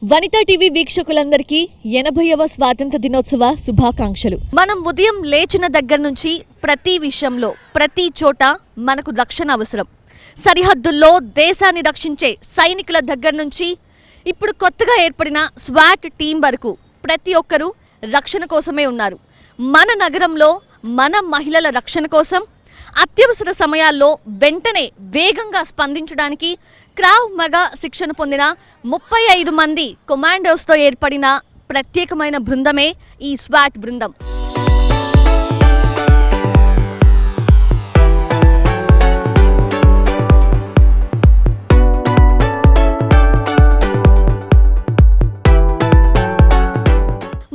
Vanitha TV వీక్షకులందరికీ 80వ స్వాతంత్ర దినోత్సవ శుభాకాంక్షలు. మనం ఉదయం లేచిన దగ్గర నుంచి ప్రతి విషయంలో ప్రతి చోట మనకు రక్షణ అవసరం. సరిహద్దుల్లో దేశాన్ని రక్షించే సైనికుల దగ్గర నుంచి ఇప్పుడు కొత్తగా ఏర్పడిన స్వాట్ టీం వరకు ప్రతి ఒక్కరూ రక్షణ కోసమే ఉన్నారు. మన నగరంలో మన మహిళల రక్షణ కోసం అత్యవసర సమయాల్లో వెంటనే వేగంగా స్పందించడానికి క్రావ్ మగా శిక్షణ పొందిన 35 మంది కమాండోస్తో ఏర్పడిన ప్రత్యేకమైన బృందమే ఈ స్వాట్ బృందం.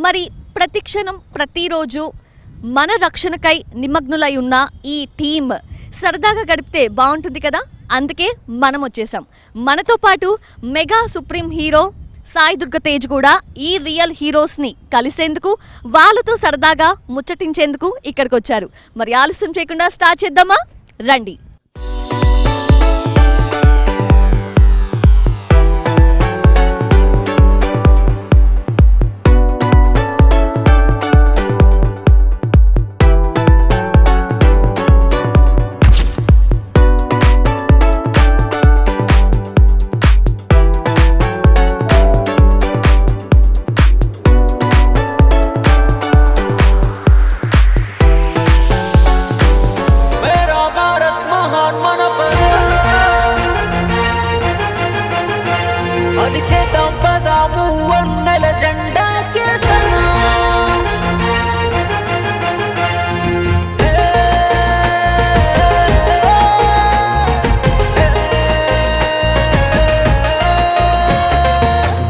మరి ప్రతిక్షణం ప్రతిరోజు మన రక్షణకై నిమగ్నులై ఉన్న ఈ టీం సరదాగా గడిపితే బాగుంటుంది కదా. అందుకే మనం వచ్చేసాం. మనతో పాటు mega supreme hero Sai Durga Tej కూడా ఈ రియల్ హీరోస్ని కలిసేందుకు, వాళ్ళతో సరదాగా ముచ్చటించేందుకు ఇక్కడికి వచ్చారు. మరి ఆలస్యం చేయకుండా స్టార్ట్ చేద్దామా? రండి.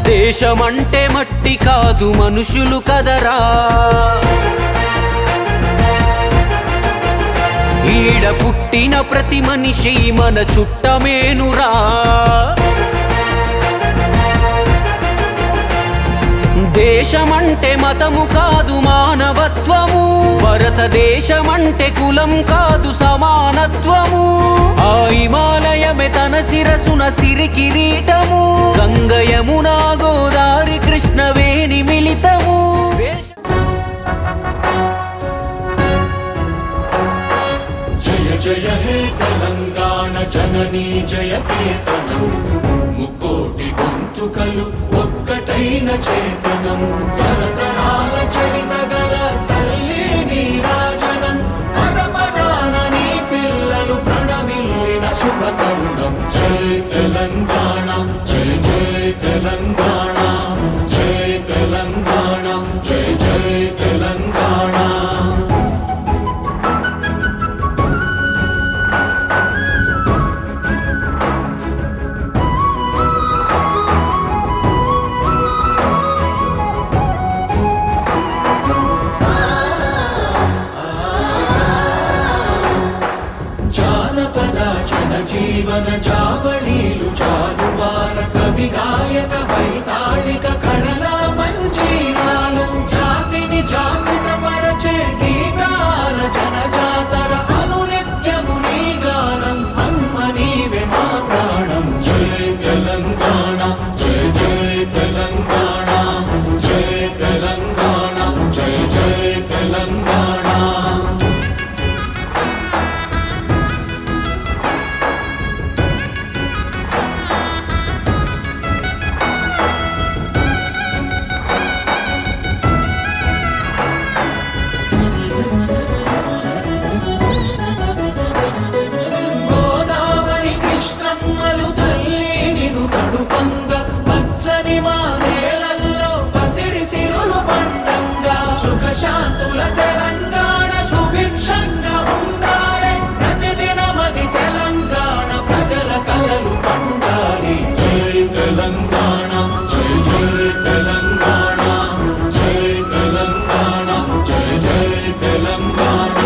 దేశమంటే మట్టి కాదు మనుషులు కదరా, ఈడ పుట్టిన ప్రతి మనిషి మన చుట్టమేనురా. దేశమంటే మతము కాదు మానవత్వము, భారతదేశమంటే కులం కాదు సమానత్వము. ఆ హిమాలయమే తన శిరసున సిరి కిరీటము, గంగ యమున గోదావరి కృష్ణవేణి మిళితము. జయ జయ హే తెలంగాణ జననీ జయ కేతనం, ముకోటి గొంతుకలు ఒక్కటైన చేతనం, తరతరాల చరిత గల తల్లి నీరాజనం, పద పదాన నీ పిల్లలు ప్రణమిల్లిన శుభ తరుణం. జయ తెలంగాణ జయ జయ తెలంగాణ, జయ తెలంగాణ జయ జయ తెలంగాణ. జీవన చావళీలు చాలువార కవి గాయక వైతాళిక కళల మంజీరాలు, జాతిని జాగృత పరచే గీతాల జనజాతర అనునిత్యము నీ గానం, అమ్మ నీవే మా ప్రాణం. జయ తెలంగాణ జయ జయ తెలంగాణ, జయ తెలంగాణ జయ జయ తెలంగాణ. శాంతుల తెలంగాణ సుభిక్షంగా ఉండాలి, ప్రతిదినమది తెలంగాణ ప్రజల కలలు పండాలి. జై తెలంగాణ జై జై తెలంగాణ, జై తెలంగాణ జై జై తెలంగాణ,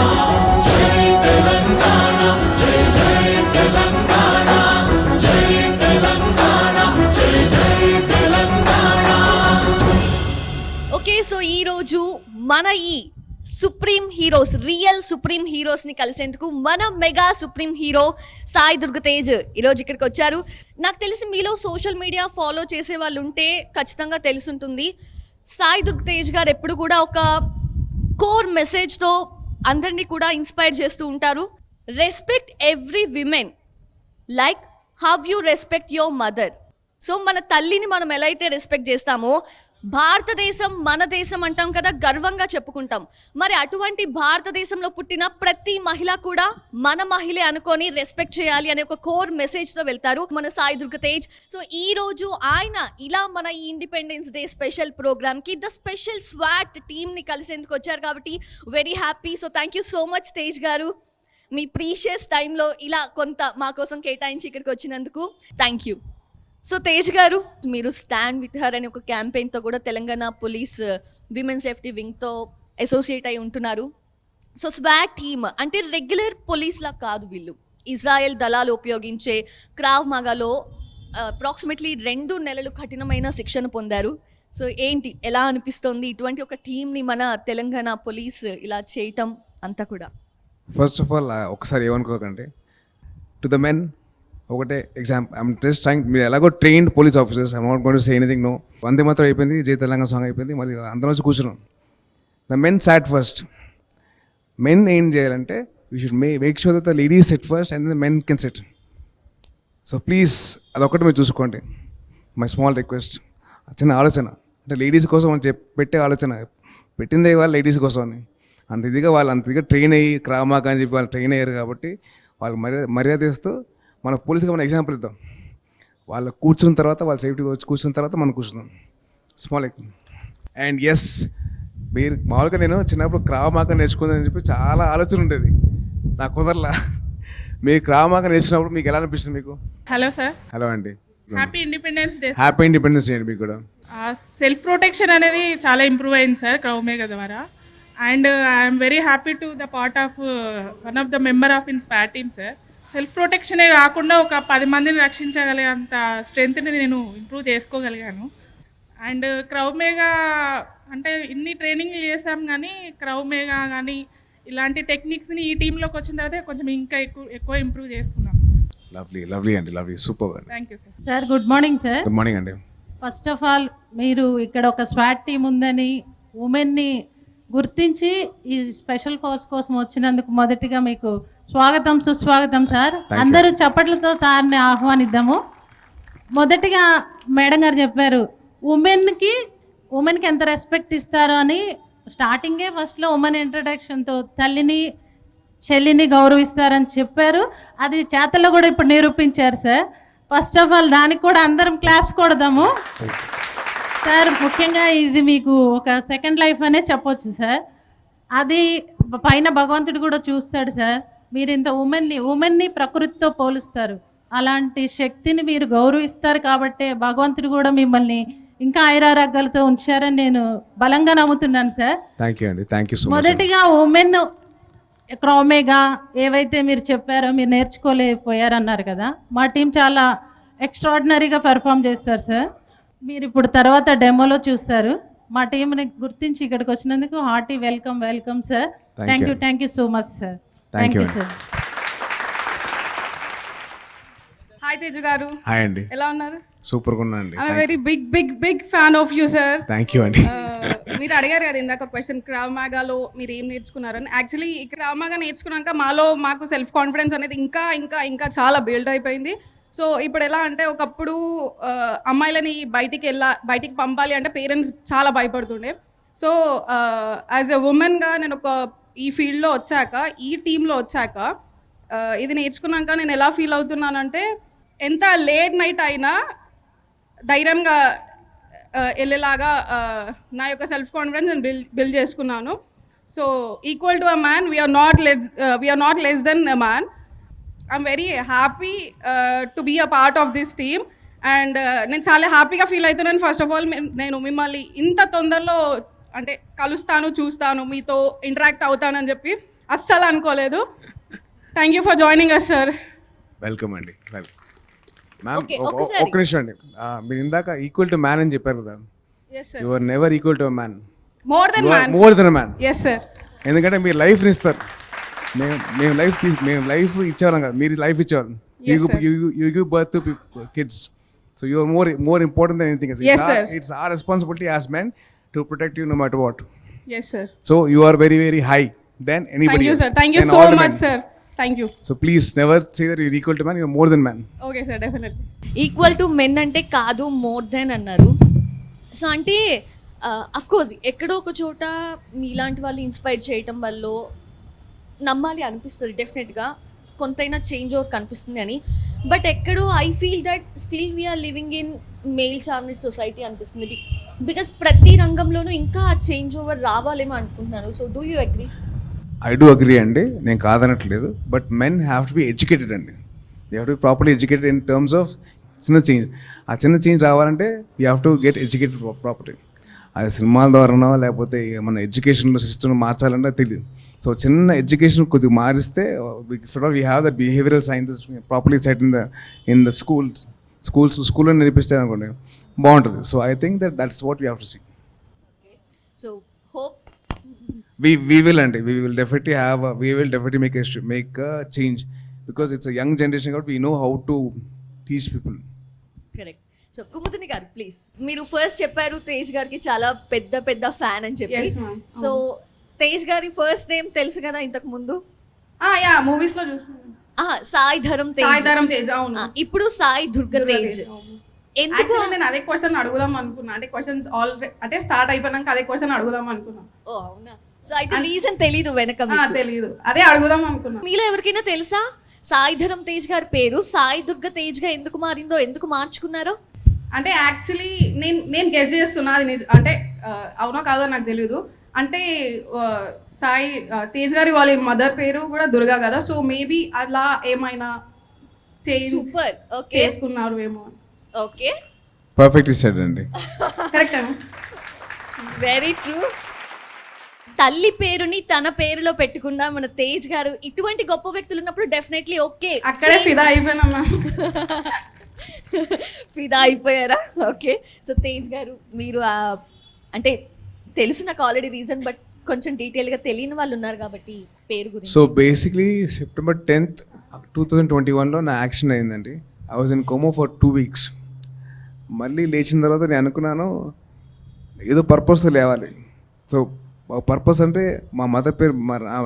జై తెలంగాణ జై జై తెలంగాణ, జై తెలంగాణ జై జై తెలంగాణ. ఓకే, సో ఈ రోజు మన ఈ supreme heroes, real supreme heroes ని కలిసేందుకు మన mega supreme hero Sai Durga Tej ఈరోజు ఇక్కడికి వచ్చారు. నాకు తెలిసి మీలో సోషల్ మీడియా ఫాలో చేసే వాళ్ళు ఉంటే ఖచ్చితంగా తెలుసుంటుంది. సాయి దుర్గ తేజ్ గారు ఎప్పుడు కూడా ఒక కోర్ మెసేజ్తో అందరినీ కూడా ఇన్స్పైర్ చేస్తూ ఉంటారు. Respect every women like how you respect your mother. So మన తల్లిని మనం ఎలా అయితే రెస్పెక్ట్ చేస్తామో, భారతదేశం మన దేశం అంటాం కదా, గర్వంగా చెప్పుకుంటాం. మరి అటువంటి భారతదేశంలో పుట్టిన ప్రతి మహిళ కూడా మన మహిళే అనుకొని రెస్పెక్ట్ చేయాలి అనే ఒక కోర్ మెసేజ్తో వెళ్తారు మన సాయి దుర్గ తేజ్. సో ఈ రోజు ఆయన ఇలా మన ఈ ఇండిపెండెన్స్ డే స్పెషల్ ప్రోగ్రామ్కి ద స్పెషల్ స్వాట్ టీమ్ని కలిసేందుకు వచ్చారు కాబట్టి very happy. So thank you so much Tej గారు, మీ ప్రీషియస్ టైంలో ఇలా కొంత మా కోసం కేటాయించి ఇక్కడికి వచ్చినందుకు థ్యాంక్ యూ. సో తేజ్ గారు, మీరు స్టాండ్ విత్ హర్ అనే ఒక క్యాంపెయిన్తో కూడా తెలంగాణ పోలీస్ విమెన్ సేఫ్టీ వింగ్తో అసోసియేట్ అయి ఉంటున్నారు. సో స్వాట్ టీమ్ అంటే రెగ్యులర్ పోలీస్లా కాదు, వీళ్ళు ఇజ్రాయెల్ దళాలు ఉపయోగించే క్రావ్ మాగాలో అప్రాక్సిమేట్లీ 2 నెలలు కఠినమైన శిక్షణ పొందారు. సో ఏంటి, ఎలా అనిపిస్తుంది ఇటువంటి ఒక టీంని మన తెలంగాణ పోలీస్ ఇలా చేయటం అంతా కూడా? ఫస్ట్ ఆఫ్ ఆల్ ఒకసారి ఏమనుకోకండి, టు ద మెన్ ఒకటే ఎగ్జాంపుల్, ఐమ్ జస్ట్ ట్రైంగ్. మీరు ఎలాగో trained police officers, I'm not going to say anything. No, వందే మాత్రం అయిపోయింది, జై తెలంగాణ సాంగ్ అయిపోయింది, మరి అందరం వచ్చి కూర్చున్నాం. The men sat first. Men ఏం చేయాలంటే we should make sure that the ladies sit first and the men can sit. So please అదొక్కటి మీరు చూసుకోండి. మై స్మాల్ రిక్వెస్ట్, చిన్న ఆలోచన, అంటే లేడీస్ కోసం అని పెట్టే ఆలోచన, పెట్టిందే వాళ్ళు లేడీస్ కోసం అని. అంత ఇదిగా ట్రైన్ అయ్యి క్రామాక అని చెప్పి వాళ్ళు ట్రైన్ అయ్యారు కాబట్టి వాళ్ళు మర్యాద ఇస్తూ మన పోలీసుగా మనం ఎగ్జాంపుల్ ఇద్దాం. వాళ్ళు కూర్చున్న తర్వాత, వాళ్ళ సేఫ్టీగా వచ్చి కూర్చున్న తర్వాత మనం కూర్చుందాం. స్మాల్ అండ్ ఎస్, మీరు మామూలుగా నేను చిన్నప్పుడు క్రామాక నేర్చుకుందని చెప్పి చాలా ఆలోచన ఉండేది, నాకు కుదరలా. మీరు క్రామాక నేర్చుకున్నప్పుడు మీకు ఎలా అనిపిస్తుంది మీకు? Hello sir. హలో అండి, happy independence day. Happy independence day అండి మీకు కూడా. సెల్ఫ్ ప్రొటెక్షన్ అనేది చాలా ఇంప్రూవ్ అయింది సార్ క్రౌ మేఘా ద్వారా. And I'm very happy to the part of one of the member of in స్వాట్ టీమ్ సార్. సెల్ఫ్ ప్రొటెక్షనే కాకుండా ఒక 10 మందిని రక్షించగలిగేంత స్ట్రెంగ్త్ని నేను ఇంప్రూవ్ చేసుకోగలిగాను. అండ్ క్రౌ మేఘా అంటే ఇన్ని ట్రైనింగ్లు చేసాం, కానీ క్రౌ మేఘా కానీ ఇలాంటి టెక్నిక్స్ని ఈ టీంలోకి వచ్చిన తర్వాత కొంచెం ఇంకా ఎక్కువ ఇంప్రూవ్ చేసుకున్నాం సార్. లవ్లీ అండి, లవ్లీ, సూపర్ అండి. Thank you sir. Sir good morning sir. Good morning అండి. ఫస్ట్ ఆఫ్ ఆల్ మీరు ఇక్కడ ఒక స్వాట్ టీం ఉందని ఉమెన్ని గుర్తించి ఈ స్పెషల్ ఫోర్స్ కోసం వచ్చినందుకు మొదటిగా మీకు స్వాగతం, సుస్వాగతం సార్. అందరూ చప్పట్లతో సార్ని ఆహ్వానిద్దాము. మొదటిగా మేడం గారు చెప్పారు ఉమెన్కి ఎంత రెస్పెక్ట్ ఇస్తారో అని. స్టార్టింగే ఫస్ట్లో ఉమెన్ ఇంట్రడక్షన్తో తల్లిని చెల్లిని గౌరవిస్తారని చెప్పారు. అది చేతల్లో కూడా ఇప్పుడు నిరూపించారు సార్. ఫస్ట్ ఆఫ్ ఆల్ దానికి కూడా అందరం క్లాప్స్ కొడదాము సార్. ముఖ్యంగా ఇది మీకు ఒక సెకండ్ లైఫ్ అనే చెప్పొచ్చు సార్. అది పైన భగవంతుడు కూడా చూస్తాడు సార్. మీరు ఇంత ఉమెన్ని ప్రకృతితో పోలుస్తారు, అలాంటి శక్తిని మీరు గౌరవిస్తారు కాబట్టే భగవంతుడు కూడా మిమ్మల్ని ఇంకా ఐరారోగ్యాలతో ఉంచారని నేను బలంగా నమ్ముతున్నాను సార్. థ్యాంక్ యూ అండి, థ్యాంక్ యూ సో మచ్. మొదటిగా ఉమెన్ క్రౌ మేఘా ఏవైతే మీరు చెప్పారో మీరు నేర్చుకోలేకపోయారన్నారు కదా, మా టీం చాలా ఎక్స్ట్రాడినరీగా పెర్ఫామ్ చేస్తారు సార్. మీరు ఇప్పుడు తర్వాత డెమోలో చూస్తారు. మా టీంని గుర్తించి ఇక్కడికి వచ్చినందుకు hearty welcome sir. Thank you so much sir. Thank you sir. Hi Teju గారు. హాయ్ అండి, ఎలా ఉన్నారు? సూపర్గా ఉన్నా అండి. I'm very big fan of you sir. Thank you అండి. మీరు అడిగారు కదా ఇందాక క్వశ్చన్, క్రావ్ మాగాలో మీరు ఏం నేర్చుకున్నారని. యాక్చువల్లీ ఈ క్రావ్ మాగా నేర్చుకున్నాక మాకు సెల్ఫ్ కాన్ఫిడెన్స్ అనేది ఇంకా చాలా బిల్డ్ అయిపోయింది. సో ఇప్పుడు ఎలా అంటే, ఒకప్పుడు అమ్మాయిలని బయటికి పంపాలి అంటే పేరెంట్స్ చాలా భయపడుతుండే. సో యాజ్ ఎ ఉమెన్గా నేను ఈ ఫీల్డ్లో వచ్చాక, ఈ టీంలో వచ్చాక, ఇది నేర్చుకున్నాక నేను ఎలా ఫీల్ అవుతున్నానంటే, ఎంత లేట్ నైట్ అయినా ధైర్యంగా వెళ్ళేలాగా నా యొక్క సెల్ఫ్ కాన్ఫిడెన్స్ నేను బిల్డ్ చేసుకున్నాను. So equal to a man, we're not less then a man. I'm very happy to be a part of this team. And నేను చాలా హ్యాపీగా ఫీల్ అవుతున్నాను. ఫస్ట్ ఆఫ్ ఆల్ నేను మిమ్మల్ని ఇంత తొందరలో అంటే కలుస్తాను, చూస్తాను, మీతో ఇంటరాక్ట్ అవుతానని చెప్పి అస్సలు అనుకోలేదు. Thank you for joining us sir. Welcome అండి. మ్యామ్ ఒక్క నిమిషం అండి, మీరు ఇందాక ఈక్వల్ టు మ్యాన్ అని చెప్పారు కదా. Yes sir. You are never equal to a man. More then man. More then a man. Yes sir. ఎందుకంటే మీరు లైఫ్ని ఇస్తారు. మేము లైఫ్ ఇచ్చేవాళ్ళం కదా, మీరు లైఫ్ ఇచ్చేవాళ్ళం. Yes, sir. You give birth to kids. So you are more important than anything else. Yes, sir. It's our responsibility as men to protect you no matter what. Yes, sir. So you are very, very high than anybody Thank you, else. sir. Thank you than so all the much, men. sir. Thank you. So please never say that you're equal to man, you're more than man. Okay, sir, definitely. Equal to men అంటే కాదు, more than అన్నారు. So అంటే course ఎక్కడో ఒక చోట మీలాంటి వాళ్ళు inspire చేయటం వల్ల నమ్మాలి అనిపిస్తుంది డెఫినెట్గా, కొంతైనా చేంజ్ ఓవర్ కనిపిస్తుంది అని. బట్ ఎక్కడో I feel that still we are living in male chauvinist society అనిపిస్తుంది. బికాస్ ప్రతి రంగంలోనూ ఇంకా ఆ చేంజ్ ఓవర్ రావాలేమో అనుకుంటున్నాను. So do you agree? I do agree అండి, నేను కాదనట్లేదు. But men have to be educated అండి. They have to be properly educated in terms of చిన్న చేంజ్. ఆ చిన్న చేంజ్ రావాలంటే you have to get educated property. అది సినిమాల ద్వారానో లేకపోతే మన ఎడ్యుకేషన్లో సిస్టమ్ మార్చాలంటే తెలియదు. సో చిన్న ఎడ్యుకేషన్ కొద్దిగా మారిస్తే we have that behavioural sciences properly set in the స్కూల్లో నేర్పిస్తే అనుకోండి బాగుంటుంది. So I think that's what we have to see. So hope We will definitely make a change because it's a young generation. We know how to teach people. Correct. So Kumudini గారు please, మీరు first చెప్పారు తేజ్ గారికి చాలా పెద్ద పెద్ద fan అని చెప్పి. Yes, ma'am. So Tej గారి ఫస్ట్ నేమ్ తెలుసు కదా ఇంతకు ముందు? యా, మూవీస్ లో చూస్తున్నాను. సాయి ధరమ్ తేజ్. సాయి ధరమ్ తేజ్, అవును. ఇప్పుడు సాయి దుర్గ తేజ్. ఎందుకు? Actually, నేను అదే క్వశ్చన్ అడుగుదాం అనుకున్నా. అంటే క్వశ్చన్స్ ఆల్రెడీ అంటే స్టార్ట్ అయిపోయినాక అదే క్వశ్చన్ అడుగుదాం అనుకున్నా. ఓ అవునా? సో అయితే రీజన్ తెలీదు వెనక మీకు? తెలియదు, అదే అడుగుదాం అనుకున్నా. మీలో ఎవరికైనా తెలుసా సాయి ధరమ్ తేజ్ గారి పేరు సాయి దుర్గ తేజ్ గా ఎందుకు మారిందో, ఎందుకు మార్చుకున్నారో? అంటే యాక్చువల్లీ నేను గెస్ చేస్తున్నా, అది అంటే అవునో కాదో నాకు తెలియదు. అంటే సాయి తేజ్ గారి వాళ్ళ మదర్ పేరు కూడా దుర్గా కదా, సో మేబీ అలా ఏమైనా సూపర్. ఓకే, చేసుకున్నారు ఏమో. ఓకే, పర్ఫెక్ట్లీ సెడ్ అండి. కరెక్ట్. Very true. తల్లి పేరుని తన పేరులో పెట్టుకుండా మన తేజ్ గారు ఇటువంటి గొప్ప వ్యక్తులు ఉన్నప్పుడు డెఫినెట్లీ ఓకే అక్కడే ఫిదా అయిపోయినా. ఫిదా అయిపోయారా? ఓకే. సో తేజ్ గారు మీరు అంటే తెలుసు నాకు ఆల్రెడీ రీజన్, బట్ కొంచెం డీటెయిల్గా తెలియని వాళ్ళు ఉన్నారు కాబట్టి పేరు గురించి. సో బేసిక్లీ September 10th, 2021లో నా యాక్షన్ అయిందండి. I was in coma for 2 weeks. మళ్ళీ లేచిన తర్వాత నేను అనుకున్నాను ఏదో పర్పస్తో లేవాలి. సో పర్పస్ అంటే మా మదర్ పేరు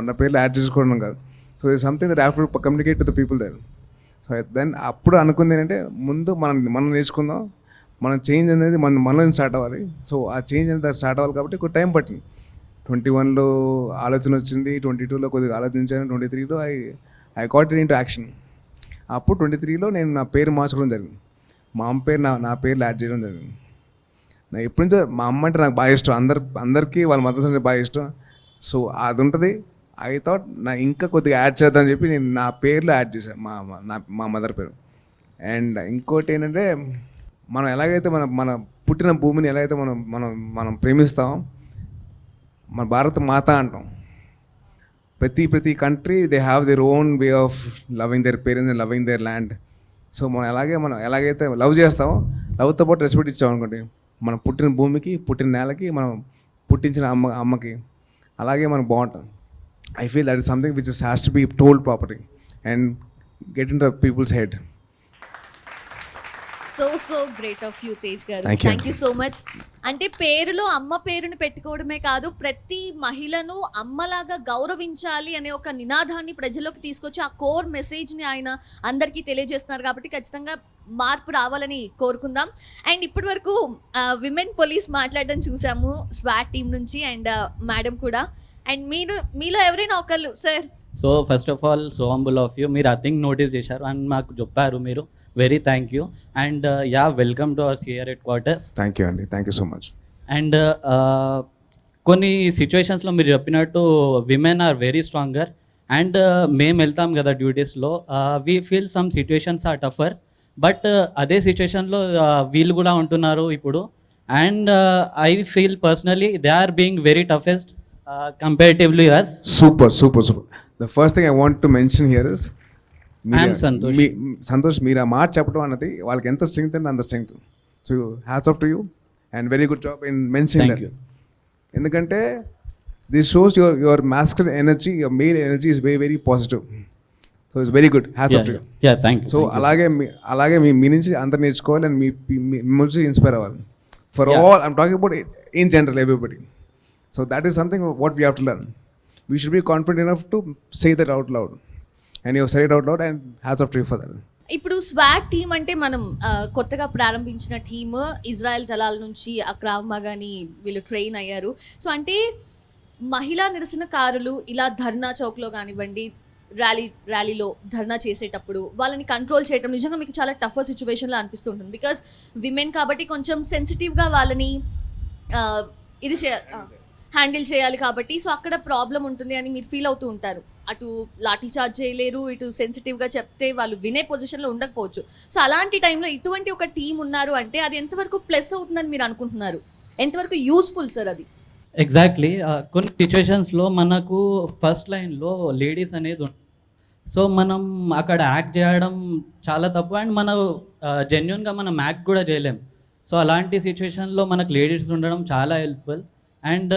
నా పేర్లు యాడ్ చేసుకోవడం కాదు. సో ఇది something that have to communicate to the people that. So then అప్పుడు అనుకుంది ఏంటంటే ముందు మనం నేర్చుకుందాం, మన చేంజ్ అనేది మనలో స్టార్ట్ అవ్వాలి. సో ఆ చేంజ్ అనేది స్టార్ట్ అవ్వాలి కాబట్టి కొంచెం టైం పట్టింది. 21లో ఆలోచన వచ్చింది, 22లో కొద్దిగా ఆలోచించాను, 23లో I got it into action. అప్పుడు 23లో నేను నా పేరు మార్చుకోవడం జరిగింది. మా అమ్మ పేరు నా పేర్లు యాడ్ చేయడం జరిగింది. నాకు ఎప్పటి నుంచో మా అమ్మ అంటే నాకు బాగా ఇష్టం, అందరికీ వాళ్ళ మదర్స్ అంటే బాగా ఇష్టం. సో అది ఉంటుంది. ఐ థాట్ నా ఇంకా కొద్దిగా యాడ్ చేద్దామని చెప్పి నేను నా పేర్లో యాడ్ చేశాను మా మదర్ పేరు. అండ్ ఇంకోటి ఏంటంటే మనం ఎలాగైతే మన పుట్టిన భూమిని ఎలాగైతే మనం ప్రేమిస్తామో, మన భారత మాత అంటాం. ప్రతి country they have their own way of loving their parents and loving there land. So మనం ఎలాగైతే లవ్ చేస్తామో, లవ్తో పాటు రెస్పెక్ట్ ఇచ్చామనుకోండి మనం పుట్టిన భూమికి, పుట్టిన నేలకి, మనం పుట్టించిన అమ్మకి, అలాగే మనకు బాగుంటాం. I feel that is something which has to be told properly and get into the people's head. So great of you Tej గారు. Thank you. Thank you so much. అంటే పేరులో అమ్మ పేరుని పెట్టుకోవడమే కాదు, ప్రతి మహిళను అమ్మలాగా గౌరవించాలి అనే ఒక నినాదాన్ని ప్రజల్లోకి తీసుకొచ్చి ఆ కోర్ మెసేజ్ని ఆయన అందరికీ తెలియజేస్తున్నారు. కాబట్టి ఖచ్చితంగా మార్పు రావాలని కోరుకుందాం. అండ్ ఇప్పటి వరకు విమెన్ పోలీస్ మాట్లాడడం చూసాము స్వాట్ టీం నుంచి, అండ్ మేడం కూడా. అండ్ మీలో ఎవరైనా ఒకళ్ళు sir. So first of all so humble of you, మీరు ఆ థింగ్ నోటీస్ చేశారు అండ్ మాకు చెప్పారు, మీరు very thank you. And ya, welcome to our CR headquarters. Thank you అండి, thank you so much. And కొన్ని సిచ్యువేషన్స్లో మీరు చెప్పినట్టు women are very stronger. And మేము వెళ్తాం కదా డ్యూటీస్లో, we feel some situations are టఫర్, but అదే సిచ్యువేషన్లో వీళ్ళు కూడా ఉంటున్నారు ఇప్పుడు. And I feel personally they are being very toughest comparatively as. Super. The first thing I want to mention here is I am Santosh. Santosh, మీరు ఆ మాట చెప్పడం అన్నది వాళ్ళకి ఎంత స్ట్రెంగ్త్ అండ్ అంత strength. So hats off to you and very good job in mentioning that. ఎందుకంటే this shows your masculine energy, your male energy is very, very positive. So it's very good. Hats off to you. Yeah thank you so అలాగే మీ నుంచి అందరు నేర్చుకోవాలి and మీ నుంచి inspire అవ్వాలి. For all I'm talking about in general everybody. So that is something what we have to learn. We should be confident enough to say that out loud and you said it out loud and hats off to you for that. ఇప్పుడు స్వాట్ team అంటే మనం కొత్తగా ప్రారంభించిన team Israel దళాల నుంచి ఆ క్రావ్ మాగాని వీళ్ళు ట్రైన్ అయ్యారు. సో అంటే మహిళా నిరసనకారులు ఇలా ధర్నా చౌక్లో కానివ్వండి, ర్యాలీలో ధర్నా చేసేటప్పుడు వాళ్ళని కంట్రోల్ చేయడం నిజంగా మీకు చాలా టఫ్ సిచ్యువేషన్లో అనిపిస్తుంటుంది. బికాజ్ విమెన్ కాబట్టి కొంచెం సెన్సిటివ్గా వాళ్ళని ఇది హ్యాండిల్ చేయాలి కాబట్టి సో అక్కడ ప్రాబ్లం ఉంటుంది అని మీరు ఫీల్ అవుతూ ఉంటారు. అటు లాఠీ చార్జ్ చేయలేరు, ఇటు సెన్సిటివ్గా చెప్తే వాళ్ళు వినే పొజిషన్లో ఉండకపోవచ్చు. సో అలాంటి టైంలో ఇటువంటి ఒక టీం ఉన్నారు అంటే అది ఎంతవరకు ప్లస్ అవుతుందని మీరు అనుకుంటున్నారు? ఎంతవరకు యూస్ఫుల్ సార్ అది? ఎగ్జాక్ట్లీ. కొన్ని సిచ్యువేషన్స్లో మనకు ఫస్ట్ లైన్లో లేడీస్ అనేది సో మనం అక్కడ యాక్ట్ చేయడం చాలా తప్పు అండ్ మనం జెన్యున్గా మనం యాక్ట్ కూడా చేయలేం. సో అలాంటి సిచ్యువేషన్లో మనకు లేడీస్ ఉండడం చాలా హెల్ప్ఫుల్. అండ్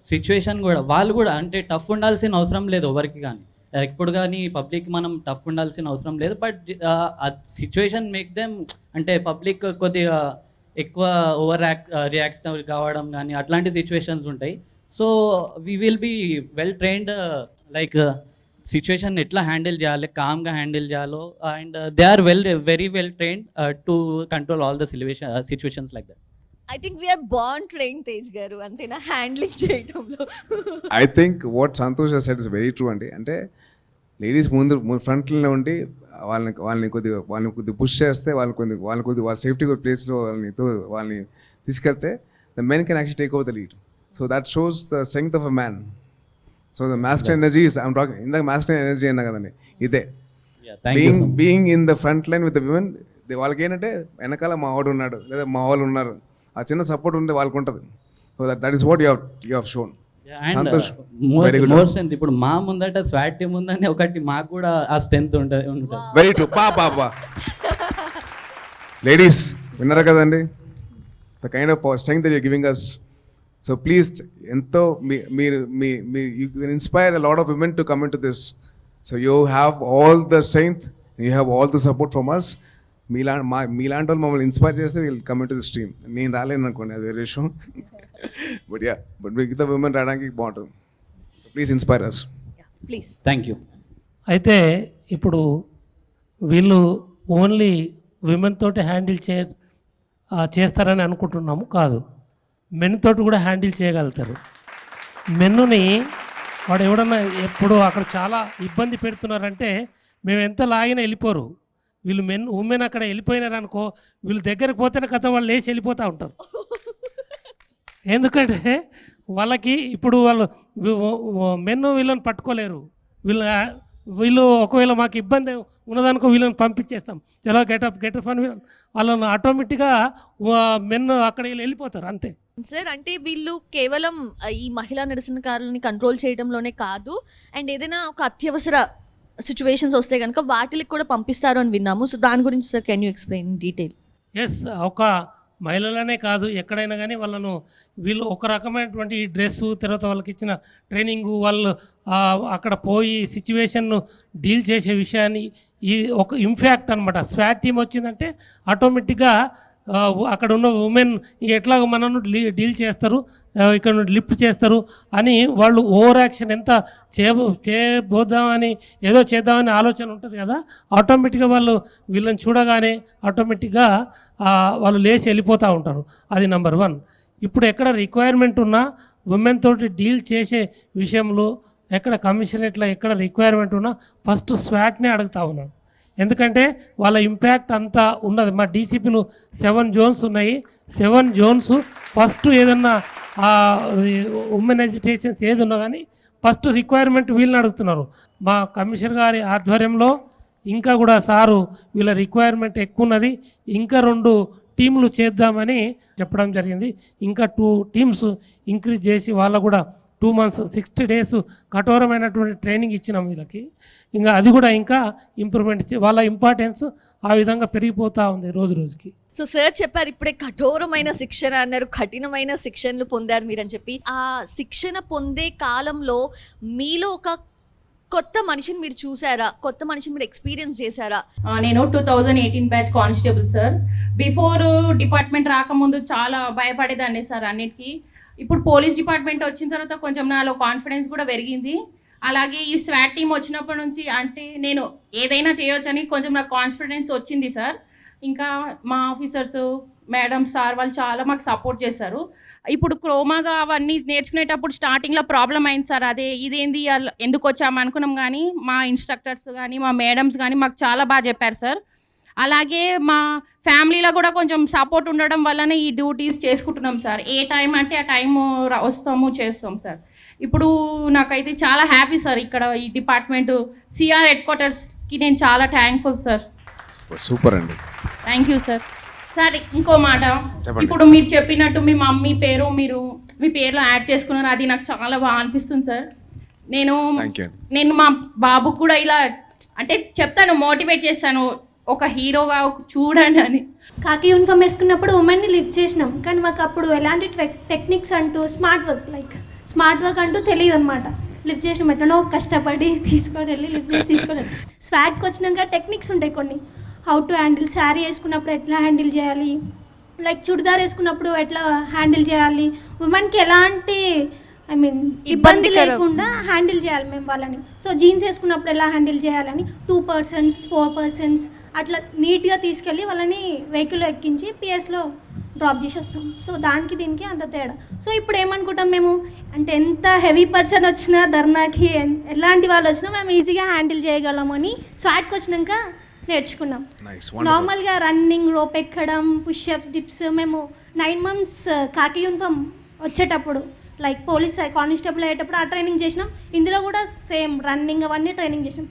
సిచ్యువేషన్ కూడా వాళ్ళు కూడా అంటే టఫ్ ఉండాల్సిన అవసరం లేదు ఎవరికి కానీ. ఇప్పుడు కానీ పబ్లిక్ మనం టఫ్ ఉండాల్సిన అవసరం లేదు. బట్ ఆ సిచ్యువేషన్ మేక్ దెమ్ అంటే పబ్లిక్ కొద్దిగా ఎక్కువ రియాక్ట్ కావడం కానీ అట్లాంటి సిచ్యువేషన్స్ ఉంటాయి. So we will be well trained like situation ఎట్లా హ్యాండిల్ చేయాలి, కామ్గా హ్యాండిల్ చేయాలో and they are very well trained to control all the situations like that. I think we are born train Tej garu అంతేనా హ్యాండ్లింగ్ చేయడంలో? I think what Santosh said is very true అండి. అంటే ladies ముందు ఫ్రంట్లో ఉండి వాళ్ళని కొద్దిగా పుష్ చేస్తే వాళ్ళ సేఫ్టీ ప్లేస్లో వాళ్ళని తీసుకెళ్తే the men can actually take over the lead. So that shows the strength of a man. So the masculine energy is I'm talking ఇందాక మాస్కులైన్ ఎనర్జీ అన్నా కదండి, ఇదే being in the front line with the women. వాళ్ళకి ఏంటంటే వెనకాల మా వాడు ఉన్నాడు లేదా మా వాళ్ళు ఉన్నారు, ఆ చిన్న సపోర్ట్ ఉంటే వాళ్ళకు ఉంటుంది. So that is what you have shown. Santosh very good. More strength ఇప్పుడు మా ముందట స్వాట్ టీమ్ ఉందని ఒకటి మాకు కూడా ఆ స్ట్రెంత్ ఉంటుంది. Very true. పాపా లేడీస్ విన్నారా కదండి the kind of strength that you giving us. So please ఎంతో మీరు you can inspire a lot of women to come in to this. So you have all the strength, you have all the support from us. మీలాంటి వాళ్ళు మమ్మల్ని inspire చేస్తే we'll come in to this team. నేను రాలేను అనుకోండి, అది వేరే విషయం. బట్ మిగతా విమెన్ రావడానికి బాగుంటుంది. Please inspire us. Please. Thank you. అయితే ఇప్పుడు వీళ్ళు ఓన్లీ విమెన్ తోటి హ్యాండిల్ చేస్తారని అనుకుంటున్నాము, కాదు, మెన్ తోటి కూడా హ్యాండిల్ చేయగలుగుతారు. మెన్నుని వాడు ఎవడన్నా ఎప్పుడు అక్కడ చాలా ఇబ్బంది పెడుతున్నారంటే మేము ఎంత లాగినా వెళ్ళిపోరు. వీళ్ళు ఉమెన్ అక్కడ వెళ్ళిపోయినారు అనుకో, వీళ్ళు దగ్గరికి పోతేనే కథ వాళ్ళు లేచి వెళ్ళిపోతూ ఉంటారు. ఎందుకంటే వాళ్ళకి ఇప్పుడు వాళ్ళు మెన్ను వీళ్ళని పట్టుకోలేరు. వీళ్ళు ఒకవేళ మాకు ఇబ్బంది ఉన్నదనుకో వీళ్ళని పంపించేస్తాం, చలో గెటప్ అని వాళ్ళని ఆటోమేటిక్గా మెన్ అక్కడ వెళ్ళిపోతారు అంతే. సార్ అంటే వీళ్ళు కేవలం ఈ మహిళా నిరసనకారులని కంట్రోల్ చేయడంలోనే కాదు, అండ్ ఏదైనా ఒక అత్యవసర సిచ్యువేషన్స్ వస్తే కనుక వాటికి కూడా పంపిస్తారు అని విన్నాము. సో దాని గురించి sir can you explain in detail? Yes, ఒక మహిళలనే కాదు ఎక్కడైనా కానీ వీళ్ళు ఒక రకమైనటువంటి డ్రెస్సు, తర్వాత వాళ్ళకి ఇచ్చిన ట్రైనింగు, వాళ్ళు అక్కడ పోయి సిచ్యువేషన్ను డీల్ చేసే విషయాన్ని ఈ ఒక ఇంపాక్ట్ అనమాట. స్వాట్ టీమ్ వచ్చిందంటే ఆటోమేటిక్గా అక్కడ ఉన్న ఉమెన్ ఎట్లా మనను డీల్ చేస్తారు, ఇక్కడ లిఫ్ట్ చేస్తారు అని వాళ్ళు ఓవర్ యాక్షన్ ఎంత చేయబోద్దామని ఏదో చేద్దామని ఆలోచన ఉంటుంది కదా, ఆటోమేటిక్గా వీళ్ళని చూడగానే ఆటోమేటిక్గా వాళ్ళు లేచి వెళ్ళిపోతూ ఉంటారు. అది నెంబర్ 1. ఇప్పుడు ఎక్కడ రిక్వైర్మెంట్ ఉన్నా ఉమెన్ తోటి డీల్ చేసే విషయంలో ఎక్కడ కమిషనరేట్లో ఎక్కడ రిక్వైర్మెంట్ ఉన్నా ఫస్ట్ స్వాట్నే అడుగుతా ఉన్నాను. ఎందుకంటే వాళ్ళ ఇంపాక్ట్ అంతా ఉన్నది. మా డీసీపీలు 7 జోన్స్ ఉన్నాయి. 7 జోన్స్ ఫస్ట్ ఏదన్నా ఉమెన్ ఎజిటేషన్స్ ఏది ఉన్నా కానీ ఫస్ట్ రిక్వైర్మెంట్ వీళ్ళని అడుగుతున్నారు. మా కమిషనర్ గారి ఆధ్వర్యంలో ఇంకా కూడా సారు వీళ్ళ రిక్వైర్మెంట్ ఎక్కువ ఉన్నది, ఇంకా 2 టీంలు చేద్దామని చెప్పడం జరిగింది. ఇంకా 2 టీమ్స్ ఇంక్రీజ్ చేసి వాళ్ళకు కూడా 2 months 60 days కఠోరమైనటువంటి ట్రైనింగ్ ఇచ్చినాం వీళ్ళకి. ఇంకా అది కూడా ఇంకా ఇంప్రూవ్మెంట్ వాళ్ళ ఇంపార్టెన్స్ ఆ విధంగా పెరిగిపోతూ ఉంది రోజు రోజుకి. సో సార్ చెప్పారు ఇప్పుడే కఠోరమైన శిక్షణ అన్నారు, కఠినమైన శిక్షణలు పొందారు మీరని చెప్పి. ఆ శిక్షణ పొందే కాలంలో మీలో ఒక కొత్త మనిషిని మీరు చూసారా, కొత్త మనిషిని మీరు ఎక్స్పీరియన్స్ చేశారా? నేను 2018 batch constable sir. Before department రాకముందు చాలా భయపడేదాన్ని సార్ అన్నిటికీ. ఇప్పుడు పోలీస్ డిపార్ట్మెంట్ వచ్చిన తర్వాత కొంచెం నాలో కాన్ఫిడెన్స్ కూడా పెరిగింది. అలాగే ఈ స్వాట్ టీమ్ వచ్చినప్పటి నుంచి అంటే నేను ఏదైనా చేయొచ్చని కొంచెం నాకు కాన్ఫిడెన్స్ వచ్చింది సార్. ఇంకా మా ఆఫీసర్స్ మేడం సార్ వాళ్ళు చాలా మాకు సపోర్ట్ చేస్తారు. ఇప్పుడు క్రోమాగా అవన్నీ నేర్చుకునేటప్పుడు స్టార్టింగ్లో ప్రాబ్లం అయింది సార్. అదే ఇదేంది ఎందుకు వచ్చాము అనుకున్నాం, కానీ మా ఇన్స్ట్రక్టర్స్ కానీ మా మేడమ్స్ కానీ మాకు చాలా బాగా చెప్పారు సార్. అలాగే మా ఫ్యామిలీలో కూడా కొంచెం సపోర్ట్ ఉండడం వల్లనే ఈ డ్యూటీస్ చేసుకుంటున్నాం సార్. ఏ టైం అంటే ఆ టైం వస్తాము చేస్తాం సార్. ఇప్పుడు నాకైతే చాలా హ్యాపీ సార్. ఇక్కడ ఈ డిపార్ట్మెంట్ సిఆర్ హెడ్ క్వార్టర్స్కి నేను చాలా థ్యాంక్ఫుల్ సార్. సూపర్ అండి. Thank you sir. సార్ ఇంకో మాట, ఇప్పుడు మీరు చెప్పినట్టు మీ మమ్మీ పేరు మీరు మీ పేరులో యాడ్ చేసుకున్నారు, అది నాకు చాలా బాగా అనిపిస్తుంది సార్. నేను మా బాబుకు కూడా ఇలా అంటే చెప్తాను, మోటివేట్ చేస్తాను, ఒక హీరోగా చూడండి అని. కాకి యూనిఫామ్ వేసుకున్నప్పుడు ఉమెన్ని లిఫ్ట్ చేసినాం, కానీ మాకు అప్పుడు ఎలాంటి టెక్నిక్స్ అంటూ స్మార్ట్ వర్క్ అంటూ తెలియదు అనమాట. లిఫ్ట్ చేసినాం ఎట్లనో కష్టపడి తీసుకొని వెళ్ళి లిఫ్ట్ చేసి తీసుకొని వెళ్ళి. స్వాట్కి వచ్చినాక టెక్నిక్స్ ఉంటాయి కొన్ని, హౌ టు హ్యాండిల్, శారీ వేసుకున్నప్పుడు ఎట్లా హ్యాండిల్ చేయాలి, లైక్ చుడిదార్ వేసుకున్నప్పుడు ఎట్లా హ్యాండిల్ చేయాలి, ఉమెన్కి ఎలాంటి ఇబ్బంది లేకుండా హ్యాండిల్ చేయాలి మేము వాళ్ళని. సో జీన్స్ వేసుకున్నప్పుడు ఎలా హ్యాండిల్ చేయాలని 2 persons 4 persons అట్లా నీట్గా తీసుకెళ్ళి వాళ్ళని వెహికల్లో ఎక్కించి పిఎస్లో డ్రాప్ చేసి వస్తాం. సో దానికి దీనికి అంత తేడా. సో ఇప్పుడు ఏమనుకుంటాం మేము అంటే ఎంత హెవీ పర్సన్ వచ్చినా ధర్నాకి ఎలాంటి వాళ్ళు వచ్చినా మేము ఈజీగా హ్యాండిల్ చేయగలమని స్వాట్కి వచ్చినాక నేర్చుకున్నాం. నార్మల్గా రన్నింగ్, రోప్ ఎక్కడం, పుష్అప్స్, డిప్స్ మేము 9 months కాకి యూనిఫామ్ వచ్చేటప్పుడు లైక్ పోలీస్ కానిస్టేబుల్ అయ్యేటప్పుడు ఆ ట్రైనింగ్ చేసినాం. ఇందులో కూడా సేమ్ రన్నింగ్ అవన్నీ ట్రైనింగ్ చేసినాం.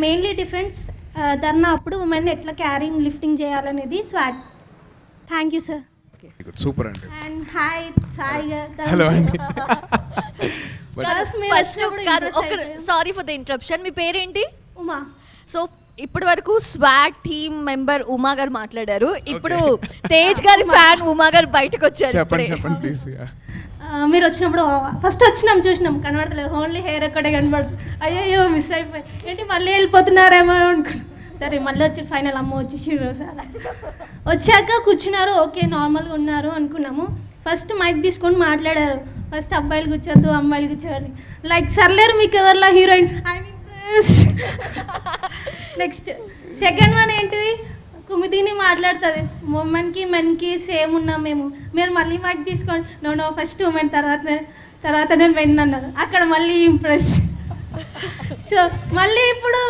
మెయిన్లీ డిఫరెన్స్ ధర్నా అప్పుడు ఉమెన్ ఎట్లా క్యారింగ్ లిఫ్టింగ్ చేయాలనేది స్వాట్. Thank you sir. సూపర్ అండి. అండ్ హాయ్ సాయి గారు. హలో అండి. Sorry for the interruption. మీ పేరేంటి? ఉమా. సో ఇప్పటి వరకు స్వాట్ టీమ్ మెంబర్ ఉమా గారు మాట్లాడారు. ఇప్పుడు తేజ్ గారి ఫ్యాన్ ఉమా గారు బయటకు వచ్చారు. చెప్పండి ప్లీజ్. మీరు వచ్చినప్పుడు ఫస్ట్ వచ్చినాం చూసినాం, కనబడతలేదు, ఓన్లీ హెయిర్ ఒక్కడే కనబడుతుంది. అయ్యో మిస్ అయిపోయి ఏంటి మళ్ళీ వెళ్ళిపోతున్నారేమో అనుకున్నాం. సరే మళ్ళీ వచ్చి ఫైనల్ అమ్మ వచ్చేసిర్రు సార్. వచ్చాక కూర్చున్నారు, ఓకే నార్మల్గా ఉన్నారు అనుకున్నాము. ఫస్ట్ మైక్ తీసుకొని మాట్లాడారు. ఫస్ట్ అబ్బాయిలు కూర్చోద్దు అమ్మాయిలు కూర్చోవాలి, లైక్ సర్లేరు మీకు ఎవరిలా heroine I'm impress. Next second one ఏంటిది, కుమిదిని మాట్లాడుతుంది, ఉమెన్కి మెన్కి సేమ్ ఉన్నాం మేము, మీరు మళ్ళీ మైక్ తీసుకోండి, నో ఫస్ట్ ఉమెన్ తర్వాతనే మెన్ అన్నారు. అక్కడ మళ్ళీ ఇంప్రెస్. సో మళ్ళీ ఇప్పుడు